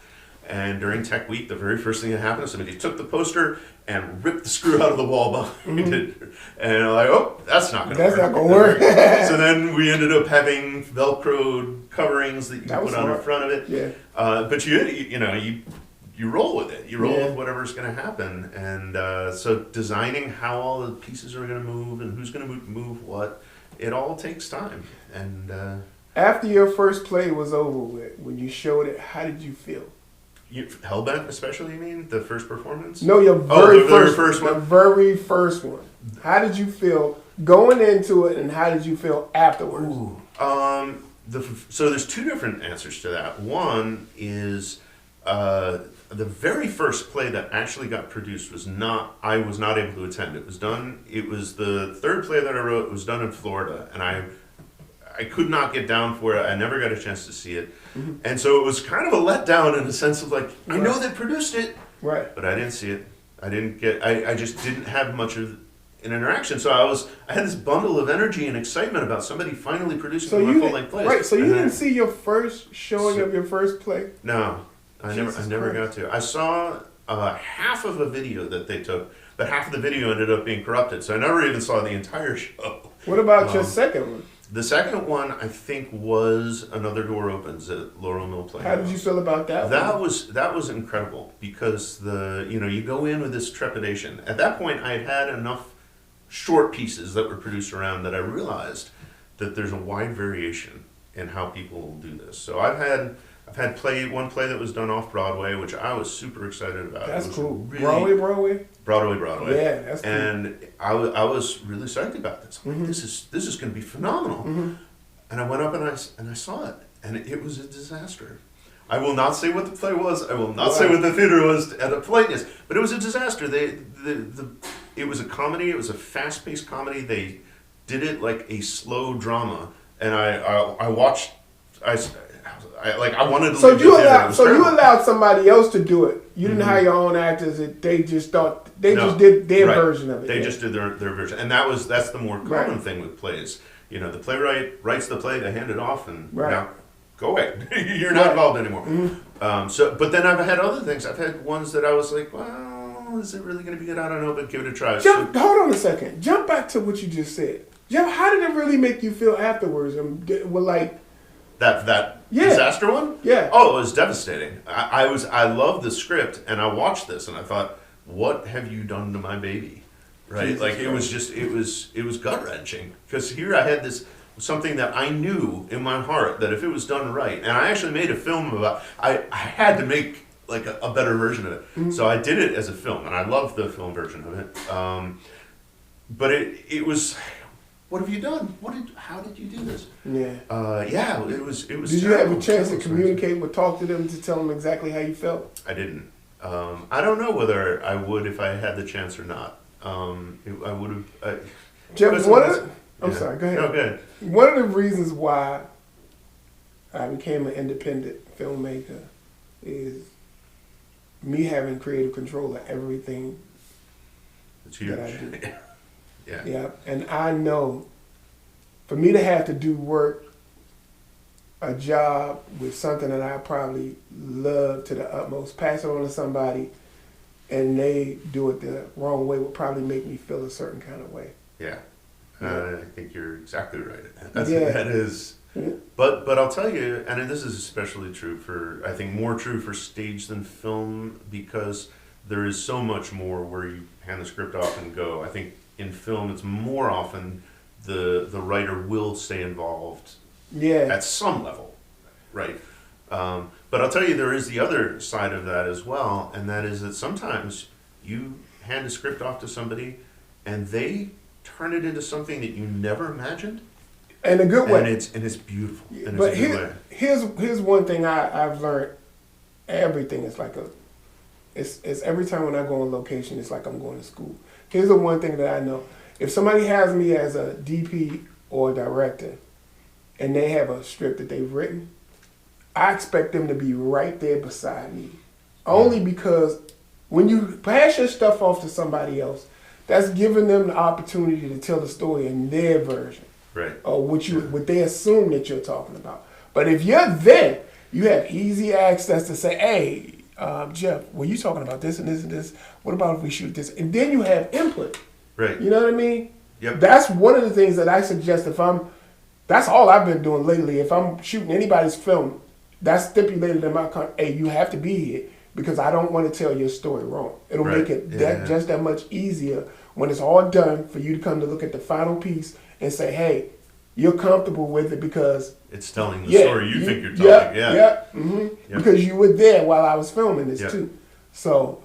And during Tech Week, the very first thing that happened is somebody took the poster and ripped the screw out of the wall behind it. And I'm like, oh, that's not going to work. That's not going to work. So then we ended up having Velcro coverings that you put on in front of it. Yeah. But you roll with it. You roll with whatever's going to happen. And so designing how all the pieces are going to move and who's going to move what, it all takes time. And after your first play was over with, when you showed it, how did you feel? Hellbent, especially, you mean? The first performance? No, your very first one? The very first one. How did you feel going into it, and how did you feel afterwards? Ooh. So there's two different answers to that. One is the very first play that actually got produced I was not able to attend. It was the third play that I wrote. It was done in Florida, and I could not get down for it. I never got a chance to see it. Mm-hmm. And so it was kind of a letdown in the sense of like, I know they produced it, right? But I didn't see it. I just didn't have much of an interaction. So I had this bundle of energy and excitement about somebody finally producing my full-length plays. Right, so you didn't see your first showing of your first play? No, I never got to. I saw half of a video that they took, but half of the video ended up being corrupted, so I never even saw the entire show. What about your second one? The second one, I think, was Another Door Opens at Laurel Mill Playhouse. How did you feel about that? That was incredible because you go in with this trepidation. At that point, I had enough short pieces that were produced around that I realized that there's a wide variation in how people do this. So I've had one play that was done off Broadway, which I was super excited about. That's cool. Really, Broadway. Yeah, that's cool. And I was really psyched about this. I'm like, this is going to be phenomenal. Mm-hmm. And I went up and I saw it, and it was a disaster. I will not say what the play was. I will not say what the theater was at a politeness, but it was a disaster. It was a comedy. It was a fast-paced comedy. They did it like a slow drama, and I watched. I wanted to. So you allowed somebody else to do it. You didn't hire your own actors. They just just did their version of it. They just did their version, and that's the more common thing with plays. The playwright writes the play, they hand it off, and now go away. You're not involved anymore. Mm-hmm. But then I've had other things. I've had ones that I was like, well, is it really going to be good? I don't know, but give it a try. Hold on a second. Jump back to what you just said. Jeff, how did it really make you feel afterwards? That disaster one? Yeah. Oh, it was devastating. I loved the script, and I watched this, and I thought, what have you done to my baby? Right? Jesus Christ. It was gut wrenching because here I had something that I knew in my heart that if it was done right, and I actually made a film about. I had to make like a better version of it, so I did it as a film, and I loved the film version of it. But it was. What have you done? How did you do this? Yeah. It was. Did you have a chance to communicate talk to them to tell them exactly how you felt? I didn't. I don't know whether I would if I had the chance or not. I would have. Jeff, I'm sorry. Go ahead. No, go ahead. One of the reasons why I became an independent filmmaker is me having creative control of everything that I do. Yeah, and I know for me to have to do work, a job with something that I probably love to the utmost, pass it on to somebody, and they do it the wrong way would probably make me feel a certain kind of way. Yeah, I think you're exactly right. That is. Yeah. But I'll tell you, and this is especially true I think more true for stage than film, because there is so much more where you hand the script off and go. I think in film, it's more often the writer will stay involved at some level, right? But I'll tell you, there is the other side of that as well, and that is that sometimes you hand a script off to somebody and they turn it into something that you never imagined. In a good way. And it's beautiful. And but here's one thing I've learned. Everything is like it's every time when I go on location, it's like I'm going to school. Here's the one thing that I know. If somebody has me as a DP or a director and they have a script that they've written, I expect them to be right there beside me. Only because when you pass your stuff off to somebody else, that's giving them the opportunity to tell the story in their version. Right. Or what they assume that you're talking about. But if you're there, you have easy access to say, hey, Jeff, were you talking about this and this and this? What about if we shoot this? And then you have input. Right. You know what I mean? Yep. That's one of the things that I suggest that's all I've been doing lately. If I'm shooting anybody's film, that's stipulated in my contract. Hey, you have to be here because I don't want to tell your story wrong. It'll make it just that much easier when it's all done for you to come to look at the final piece and say, hey, you're comfortable with it because it's telling the story you think you're telling. Mm-hmm. Because you were there while I was filming this too. So,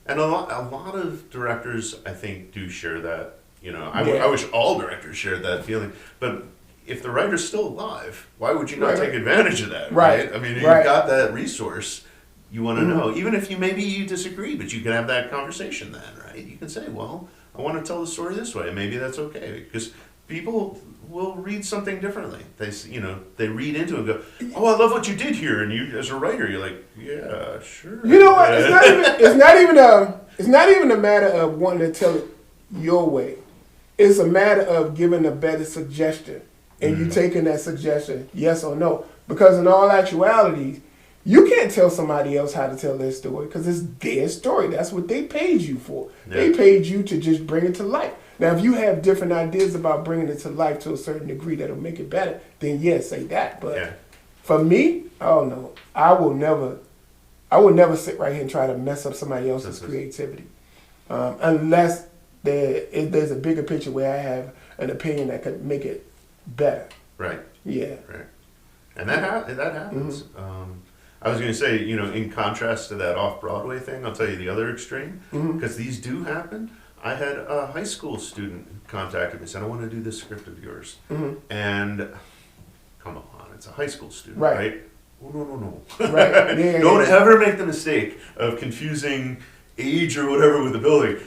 and a lot of directors, I think, do share that You know, Yeah. I wish all directors shared that feeling. But if the writer's still alive, why would you not take advantage of that? Right. I mean, you've Right. got that resource. You want to know, even if maybe you disagree, but you can have that conversation then, right? You can say, well, I want to tell the story this way. Maybe that's okay, because people will read something differently. They read into it and go, oh, I love what you did here, and you, as a writer, you're like, yeah, sure. You know what? It's not even a matter of wanting to tell it your way. It's a matter of giving a better suggestion, and you taking that suggestion, yes or no. Because in all actuality, you can't tell somebody else how to tell their story because it's their story. That's what they paid you for. Yeah. They paid you to just bring it to life. Now, if you have different ideas about bringing it to life to a certain degree that'll make it better, then yes, say that. But for me, oh no, I will never sit right here and try to mess up somebody else's creativity, unless there's a bigger picture where I have an opinion that could make it better. Right. Yeah. Right. And that happens. I was going to say, in contrast to that off-Broadway thing, I'll tell you the other extreme, because these do happen. I had a high school student contacted me and said, I want to do this script of yours. And, come on, it's a high school student, right? Oh, no. Right. Yeah, Don't ever make the mistake of confusing age or whatever with the building.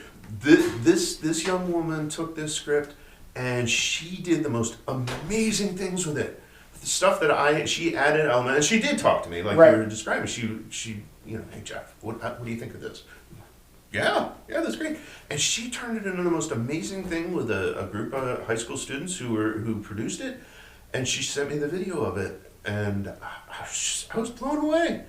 This young woman took this script, and she did the most amazing things with it. The stuff that she added elements, and she did talk to me like you were describing. She hey Jeff, what do you think of this? Yeah, that's great. And she turned it into the most amazing thing with a group of high school students who produced it, and she sent me the video of it, and I was blown away.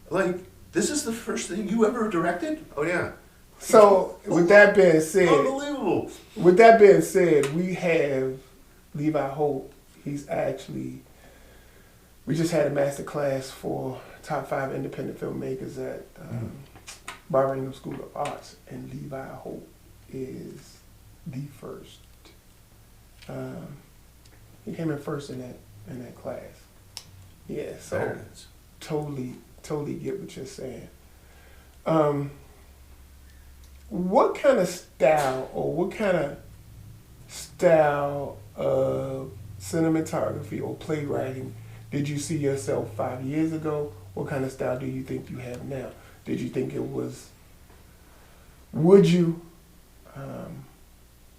Like, this is the first thing you ever directed? Oh yeah. So with that being said, unbelievable. With that being said, we have Levi Hope. We just had a master class for top 5 independent filmmakers at Birmingham School of Arts, and Levi Hope is the first. He came in first in that class. Yeah, so totally get what you're saying. What kind of style of cinematography or playwriting did you see yourself 5 years ago? What kind of style do you think you have now? Did you think would you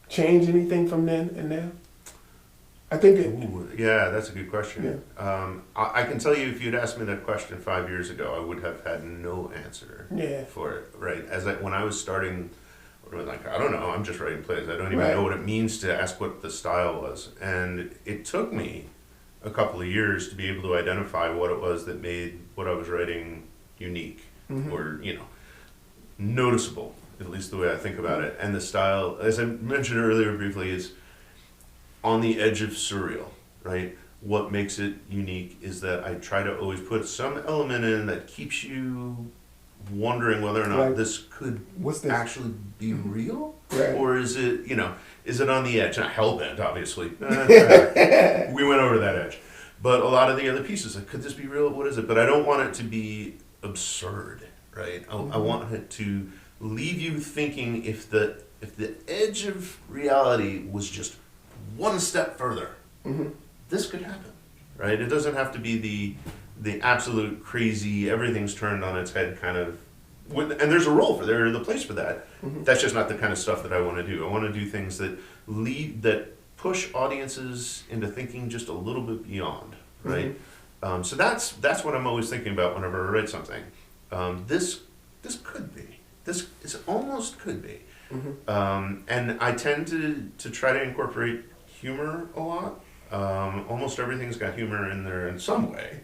change anything from then and now? I think that's a good question. Yeah. I can tell you, if you'd asked me that question 5 years ago, I would have had no answer for it. Right? When I was starting, like, I don't know, I'm just writing plays. I don't even know what it means to ask what the style was, and it took me a couple of years to be able to identify what it was that made what I was writing unique or noticeable, at least the way I think about it. And the style, as I mentioned earlier briefly, is on the edge of surreal, right? What makes it unique is that I try to always put some element in that keeps you wondering whether or not this could actually be real, or is it, is it on the edge? Not hell-bent, obviously. We went over that edge. But a lot of the other pieces, like, could this be real? What is it? But I don't want it to be absurd, right? I want it to leave you thinking, if the edge of reality was just one step further, this could happen, right? It doesn't have to be the absolute crazy, everything's turned on its head kind of, and there's a role for there's a place for that. That's just not the kind of stuff that I want to do. I want to do things that push audiences into thinking just a little bit beyond, right? So that's what I'm always thinking about whenever I write something. This could be. This almost could be. And I tend to try to incorporate humor a lot. Almost everything's got humor in there in some way.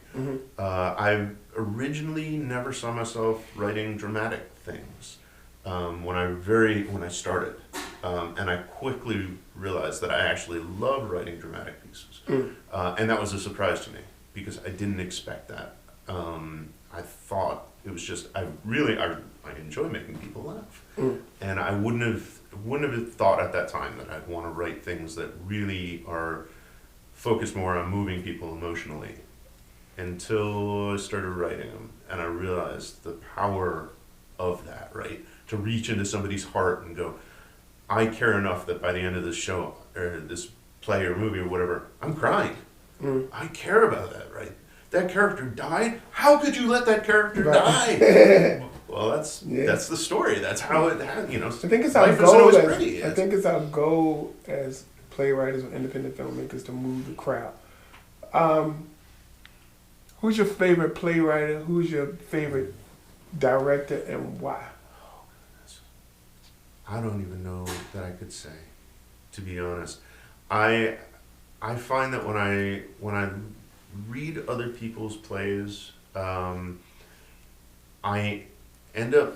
I originally never saw myself writing dramatic things when I started, and I quickly realized that I actually love writing dramatic pieces, and that was a surprise to me because I didn't expect that. I thought it was just I enjoy making people laugh, and I wouldn't have thought at that time that I'd want to write things that really are focused more on moving people emotionally, until I started writing them, and I realized the power of that, right? To reach into somebody's heart and go, I care enough that by the end of this show or this play or movie or whatever, I'm crying. I care about that, right? That character died. How could you let that character die? Well, that's the story. That's how it. I think it's our goal. I think it's our goal as playwrights or independent filmmakers to move the crowd. Who's your favorite playwright? Who's your favorite director, and why? Oh goodness, I don't even know that I could say. To be honest, I find that when I read other people's plays, I end up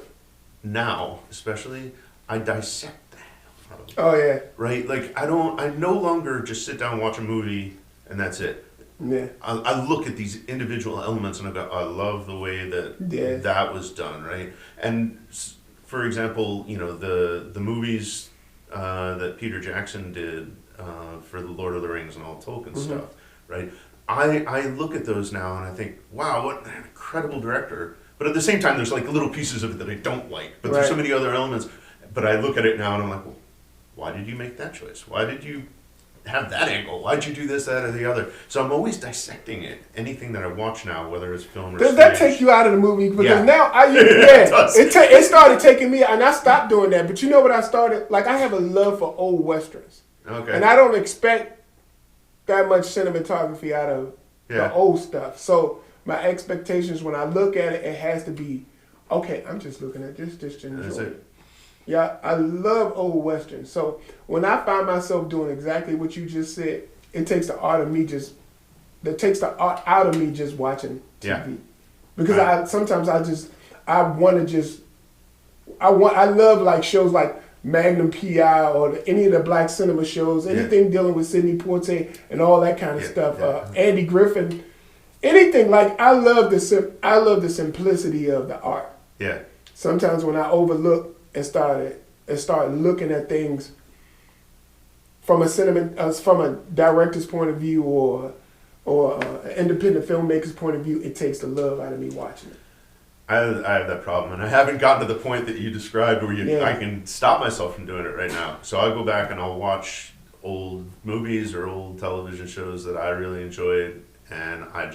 now, especially, I dissect the hell out of it. Oh yeah. Right? Like I no longer just sit down and watch a movie and that's it. Yeah. I look at these individual elements and I go, I love the way that that was done, right? And for example, the movies that Peter Jackson did for the Lord of the Rings and all Tolkien stuff, right? I look at those now and I think, wow, what an incredible director. But at the same time, there's like little pieces of it that I don't like. But there's so many other elements. But I look at it now and I'm like, well, why did you make that choice? Why did you have that angle? Why'd you do this, that, or the other? So I'm always dissecting it. Anything that I watch now, whether it's film or does that take you out of the movie? Because now it started taking me, and I stopped doing that. But you know what I started? Like I have a love for old westerns. Okay. And I don't expect that much cinematography out of the old stuff. So my expectations when I look at it, it has to be, okay, I'm just looking at this just to enjoy it. Yeah, I love old westerns. So when I find myself doing exactly what you just said, it takes the art of me just out of me just watching TV. Yeah. Because I love like shows like Magnum PI or any of the black cinema shows, anything dealing with Sidney Poitier and all that kind of stuff. Andy Griffin, anything like I love the simplicity of the art. Yeah. Sometimes when I overlook and start looking at things from a director's point of view or an independent filmmaker's point of view, it takes the love out of me watching it. I have that problem, and I haven't gotten to the point that you described where I can stop myself from doing it right now. So I'll go back and I'll watch old movies or old television shows that I really enjoyed, and I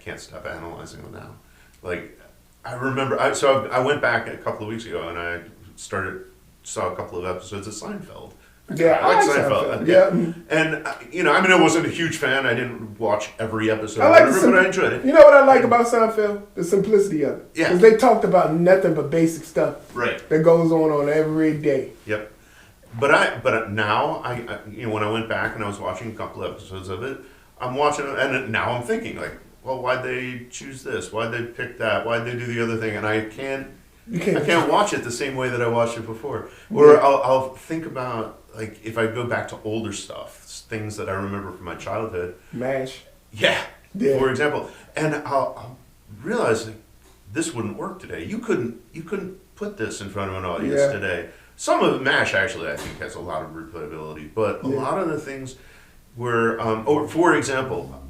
can't stop analyzing them now. Like I remember, I went back a couple of weeks ago and I saw a couple of episodes of Seinfeld. Yeah, I like Seinfeld. Yeah. And, I wasn't a huge fan. I didn't watch every episode, but I enjoyed it. You know what I like about Seinfeld? The simplicity of it. Yeah. Because they talked about nothing but basic stuff. Right. That goes on every day. Yep. But now, when I went back and I was watching a couple episodes of it, I'm watching it, and now I'm thinking, like, well, why'd they choose this? Why'd they pick that? Why'd they do the other thing? And I can't watch it the same way that I watched it before. Or I'll think about, like, if I go back to older stuff, things that I remember from my childhood. MASH. Yeah. For example. And I'll realize, like, this wouldn't work today. You couldn't put this in front of an audience today. Some of MASH, actually, I think has a lot of replayability. But a lot of the things were, for example,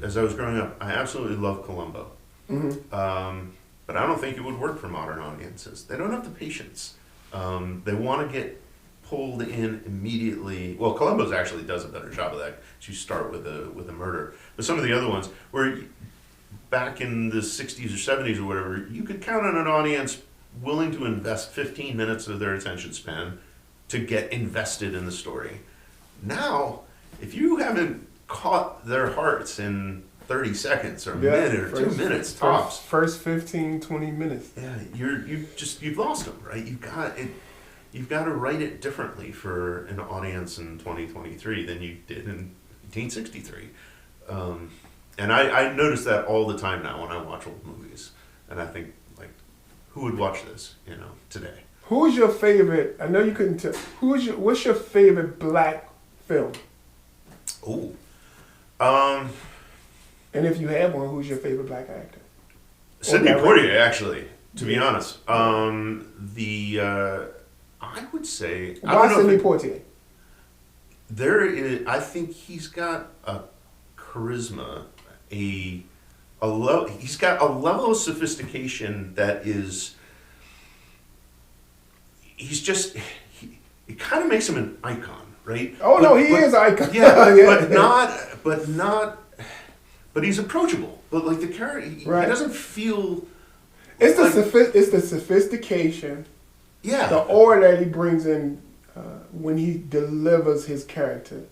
as I was growing up, I absolutely loved Columbo. Mm-hmm. But I don't think it would work for modern audiences. They don't have the patience. They want to get pulled in immediately. Well, Columbo's actually does a better job of that. You start with a murder. But some of the other ones, where back in the 60s or 70s or whatever, you could count on an audience willing to invest 15 minutes of their attention span to get invested in the story. Now, if you haven't caught their hearts in 30 seconds or a minute or 2 minutes tops. First 15, 20 minutes. Yeah, you've lost them, right? You've got to write it differently for an audience in 2023 than you did in 1863. And I notice that all the time now when I watch old movies. And I think, like, who would watch this, today? Who's your favorite, I know you couldn't tell, what's your favorite black film? Oh. And if you have one, who's your favorite black actor? Sidney Poitier, actually, to be honest. I would say... Why Sidney Poitier? I think he's got a charisma, he's got a level of sophistication that is... it kind of makes him an icon, right? Oh no, he is an icon. Yeah, Yeah. but he's approachable. But like the character, he doesn't feel. It's the sophistication, Yeah, the aura that he brings in when he delivers his character,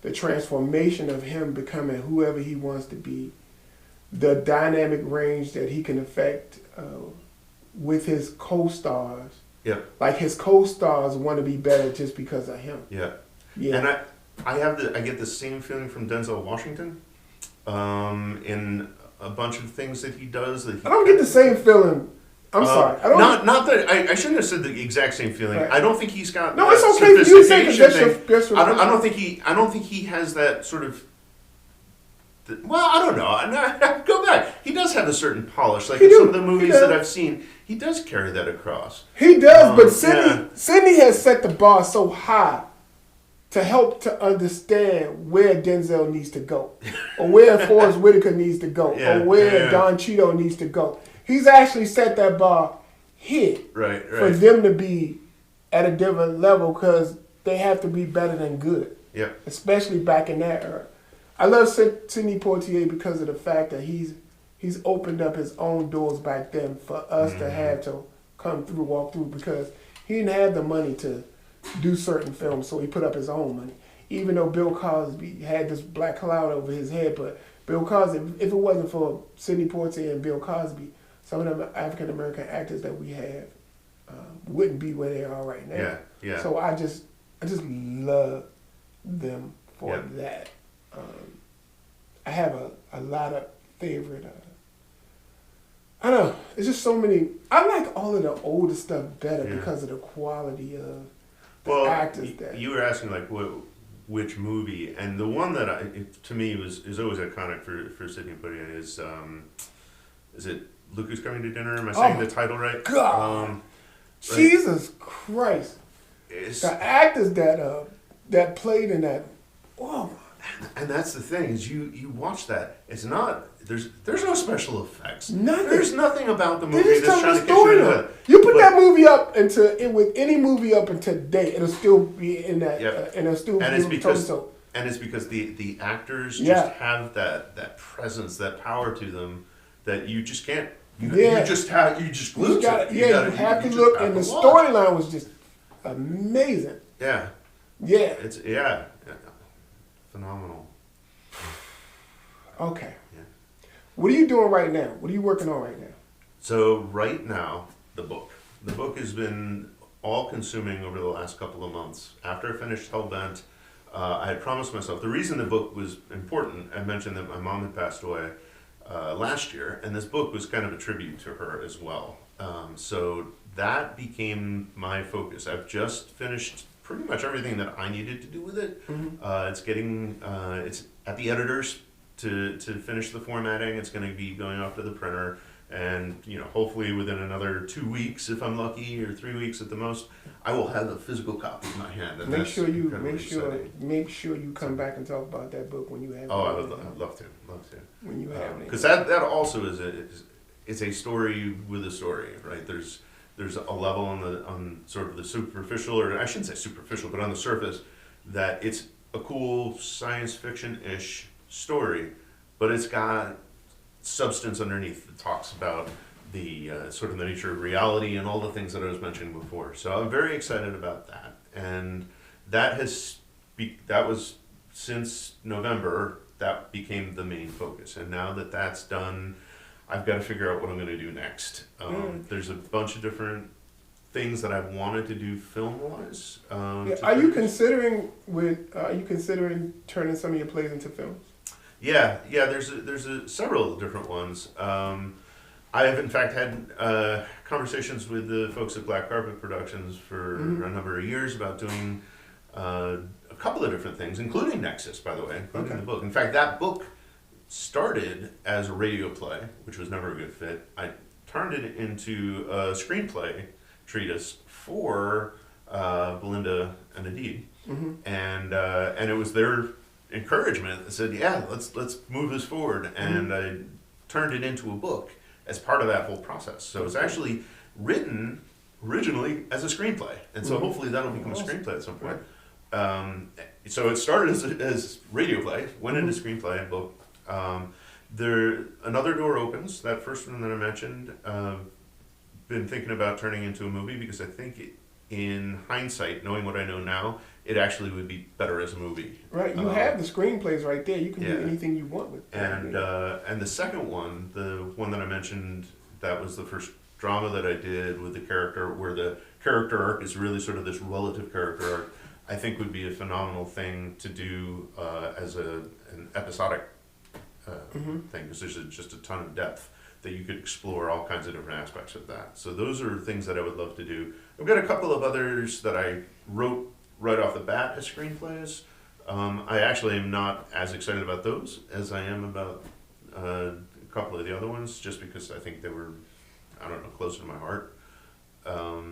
the transformation of him becoming whoever he wants to be, the dynamic range that he can affect with his co-stars. Yeah. Like his co-stars want to be better just because of him. Yeah. Yeah. And I get the same feeling from Denzel Washington, in a bunch of things that he does. That I don't get the same feeling. I'm sorry. I don't. Not that I shouldn't have said the exact same feeling. Right. I don't think he's got. No, it's okay for you to say because that's your. I don't think he has that sort of. Well, I don't know. I go back. He does have a certain polish. Like in some of the movies that I've seen, he does carry that across. He does, but Sidney has set the bar so high to help to understand where Denzel needs to go, or where Forrest Whitaker needs to go, or where Don Cheadle needs to go. He's actually set that bar here for them to be at a different level because they have to be better than good. Yeah. Especially back in that era. I love Sidney Poitier because of the fact that he's opened up his own doors back then for us to have to walk through because he didn't have the money to do certain films, so he put up his own money. Even though Bill Cosby had this black cloud over his head, but Bill Cosby, if it wasn't for Sidney Poitier and Bill Cosby, some of the African American actors that we have wouldn't be where they are right now. Yeah, yeah. So I just love them for that. I have a lot of favorite. I don't know. It's just so many. I like all of the older stuff better because of the quality of the actors. You were asking like which movie, and the one that to me is always iconic for Sidney Poitier is it Look Who's Coming to Dinner? Am I saying the title right? God, Jesus Christ! The actors that played in that. Oh. And that's the thing is you watch that. It's not there's no special effects. Nothing. There's nothing about the movie that's trying to get story. you put that movie up with any movie up until today, it'll still be in that. And it'll still be it's because the actors just have that presence, that power to them that you just can't. You just lose it. You have to look, and the storyline was just amazing. Yeah. Yeah. It's phenomenal. Okay. Yeah. What are you doing right now? What are you working on right now? So right now, the book has been all-consuming over the last couple of months. After I finished Hellbent, I had promised myself, the reason the book was important, I mentioned that my mom had passed away last year, and this book was kind of a tribute to her as well. So that became my focus. I've just finished pretty much everything that I needed to do with it. Mm-hmm. It's at the editors to finish the formatting. It's going to be going off to the printer, and hopefully within another 2 weeks, if I'm lucky, or 3 weeks at the most, I will have a physical copy in my hand. And make sure you come back and talk about that book when you have. Oh, I'd love to. When you have it, because that also is a story with a story, right? There's a level on sort of the superficial, or I shouldn't say superficial, but on the surface, that it's a cool science fiction-ish story, but it's got substance underneath that talks about the sort of the nature of reality and all the things that I was mentioning before. So I'm very excited about that, and that was since November. That became the main focus, and now that that's done, I've got to figure out what I'm going to do next. There's a bunch of different things that I've wanted to do film-wise. Are you considering turning some of your plays into films? Yeah. There's several different ones. I have in fact had conversations with the folks at Black Carpet Productions for a number of years about doing a couple of different things, including Nexus, by the way, including the book. In fact, that book started as a radio play, which was never a good fit. I turned it into a screenplay treatise for Belinda and Adib, and it was their encouragement that said, let's move this forward, and I turned it into a book as part of that whole process. So it's actually written originally as a screenplay, and so hopefully that'll become a screenplay at some point. So it started as radio play, went into screenplay and book. Another door opens. That first one that I mentioned. Been thinking about turning into a movie because I think in hindsight, knowing what I know now, it actually would be better as a movie. Right, you have the screenplays right there. You can do Yeah. anything you want with them. And the second one, the one that I mentioned, that was the first drama that I did with the character, where the character arc is really sort of this relative character arc. I think would be a phenomenal thing to do as an episodic thing, because there's just a ton of depth that you could explore all kinds of different aspects of that. So those are things that I would love to do. I've got a couple of others that I wrote right off the bat as screenplays. I actually am not as excited about those as I am about a couple of the other ones, just because I think they were, I don't know, closer to my heart. I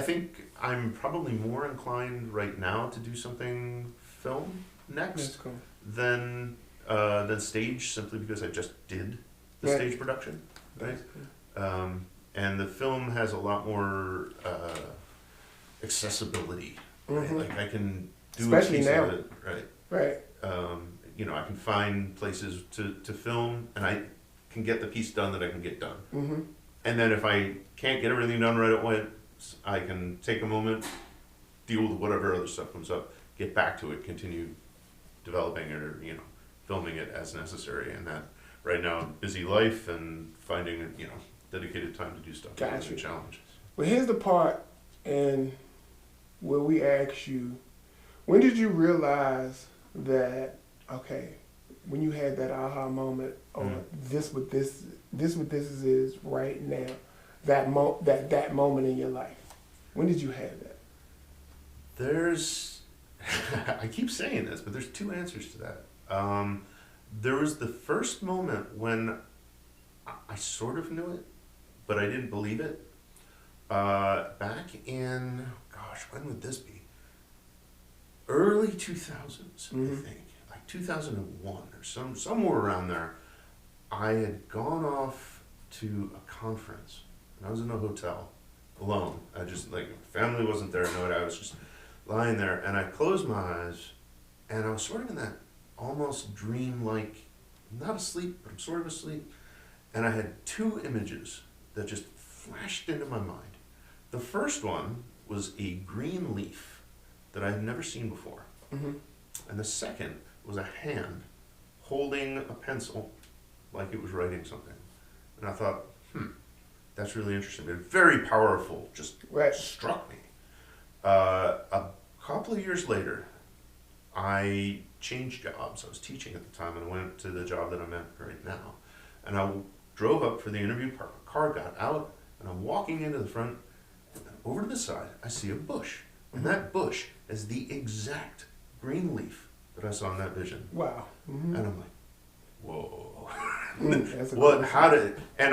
think I'm probably more inclined right now to do something film next than stage, simply because I just did the stage production, right? And the film has a lot more accessibility, right? Like I can do especially a piece now, of it, right? Right. I can find places to film, and I can get the piece done that I can get done. And then if I can't get everything done right at once, I can take a moment, deal with whatever other stuff comes up, get back to it, continue developing it, or filming it as necessary. And that right now, busy life and finding dedicated time to do stuff is a challenge. Well, here's the part, and where we ask you, when did you realize that, okay, when you had that aha moment, this what this is right now, that moment in your life, when did you have that? There's, I keep saying this, but there's two answers to that. There was the first moment when I sort of knew it, but I didn't believe it. Back in, when would this be? Early 2000s, I think. Like 2001 or somewhere around there. I had gone off to a conference, and I was in a hotel alone. I just, family wasn't there, I was just lying there, and I closed my eyes, and I was sort of in that almost dream-like, not asleep, but I'm sort of asleep, and I had two images that just flashed into my mind. The first one was a green leaf that I had never seen before, and the second was a hand holding a pencil like it was writing something. And I thought, that's really interesting. But very powerful, just struck me. A couple of years later, I changed jobs. I was teaching at the time, and I went to the job that I'm at right now. And I drove up for the interview, parked my car, got out, and I'm walking into the front, and then over to the side, I see a bush. And that bush is the exact green leaf that I saw in that vision. Wow. And I'm like, whoa. And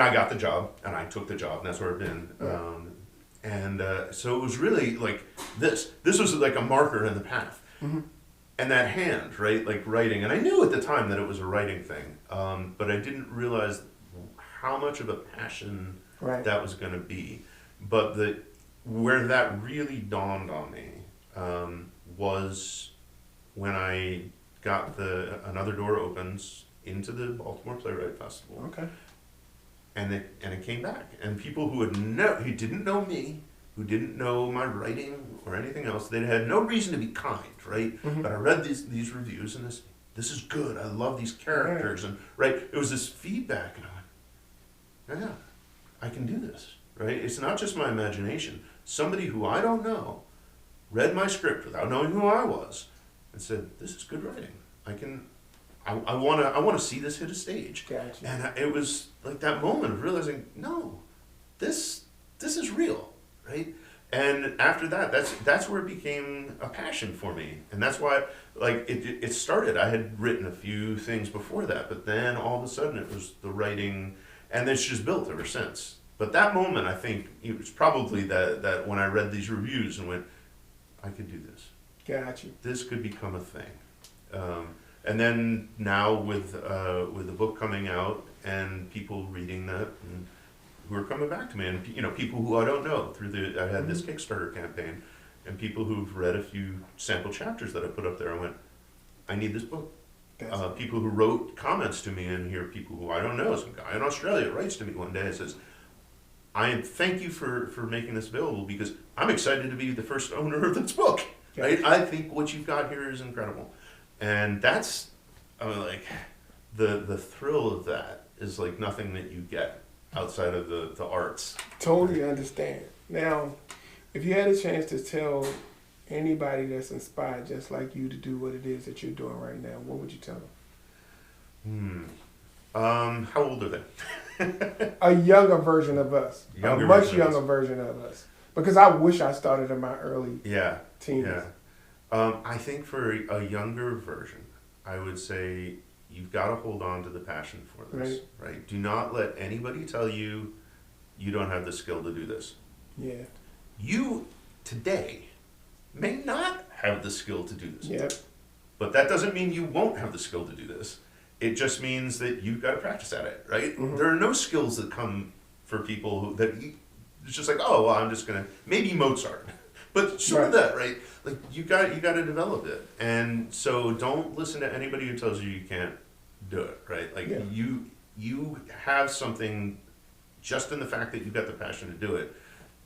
I got the job, and I took the job, and that's where I've been. So it was really like this was like a marker in the path. And that hand, right, like writing, and I knew at the time that it was a writing thing, but I didn't realize how much of a passion that was going to be. But where that really dawned on me was when I got Another Door Opens into the Baltimore Playwright Festival. Okay. And it came back, and people who didn't know me, who didn't know my writing or anything else, they had no reason to be kind, right? But I read these reviews, and this is good. I love these characters, and it was this feedback, and I'm like, yeah, I can do this, right? It's not just my imagination. Somebody who I don't know read my script without knowing who I was, and said, "This is good writing. I want to see this hit a stage." Gotcha. And it was like that moment of realizing, no, this is real, right? And after that, that's where it became a passion for me, and that's why it started. I had written a few things before that, but then all of a sudden it was the writing, and it's just built ever since. But that moment, I think, it was probably that when I read these reviews and went, I could do this. Gotcha. This could become a thing. And then now with the book coming out and people reading that, and are coming back to me, and people who I don't know through I had this Kickstarter campaign, and people who've read a few sample chapters that I put up there. I went, I need this book. People who wrote comments to me, and here people who I don't know. Some guy in Australia writes to me one day and says, I thank you for making this available because I'm excited to be the first owner of this book. Right? I think what you've got here is incredible. And that's, like, the thrill of that is like nothing that you get outside of the arts. Totally understand. Now, if you had a chance to tell anybody that's inspired just like you to do what it is that you're doing right now, what would you tell them? How old are they? A younger version of us. A much younger version of us. Because I wish I started in my early teens. Yeah. I think for a younger version, I would say you've got to hold on to the passion for this. Right? Do not let anybody tell you you don't have the skill to do this. Yeah. You, today, may not have the skill to do this. Yep. But that doesn't mean you won't have the skill to do this. It just means that you've got to practice at it, right? Mm-hmm. There are no skills that come for people it's just like, oh, well, I'm just going to, maybe Mozart. But sort of that, right? Like, you got to develop it. And so don't listen to anybody who tells you can't do it, right? Like, you have something, just in the fact that you've got the passion to do it,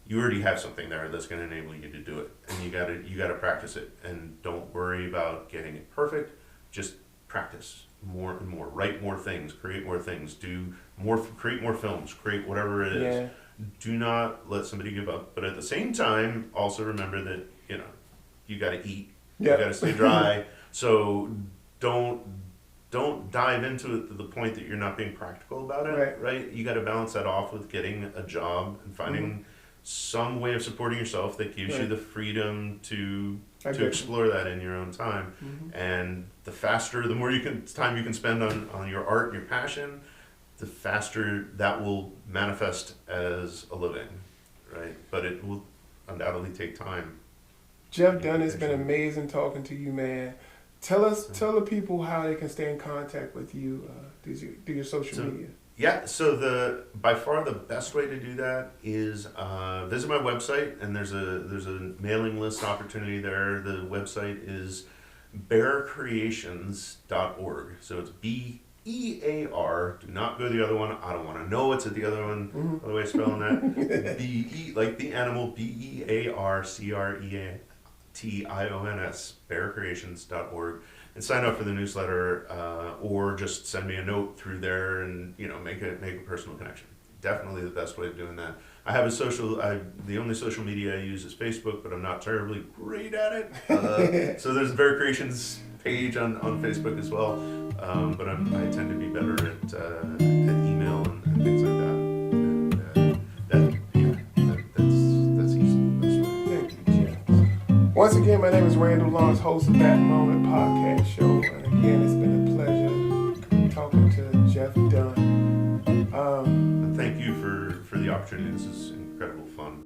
you already have something there that's going to enable you to do it. And you got to practice it. And don't worry about getting it perfect. Just practice more and more. Write more things. Create more things. Create more films. Create whatever it is. Yeah. Do not let somebody give up. But at the same time, also remember that, you got to eat. You got to stay dry. So don't dive into it to the point that you're not being practical about it. Right? You got to balance that off with getting a job and finding some way of supporting yourself that gives you the freedom to explore that in your own time. And the faster, the more time you can spend on your art and your passion, the faster that will manifest as a living, right? But it will undoubtedly take time. Jeff Dunne, it's been amazing talking to you, man. Tell the people how they can stay in contact with you through your social media. Yeah, so by far the best way to do that is visit my website, and there's a mailing list opportunity there. The website is bearcreations.org. So it's BEAR. Do not go to the other one. I don't want to know what's at the other one. By the way, spelling that BE like the animal BEARCREATIONS. Bearcreations.org. And sign up for the newsletter, or just send me a note through there, and make a personal connection. Definitely the best way of doing that. I have the only social media I use is Facebook, but I'm not terribly great at it. So there's a Bear Creations page on Facebook as well, but I tend to be better at email and things like that. That's easy. Thank you, Jeff. Once again, my name is Randall, Lawrence, host of That Moment podcast show. And again, it's been a pleasure talking to Jeff Dunne. Thank you for the opportunity. This is incredible fun.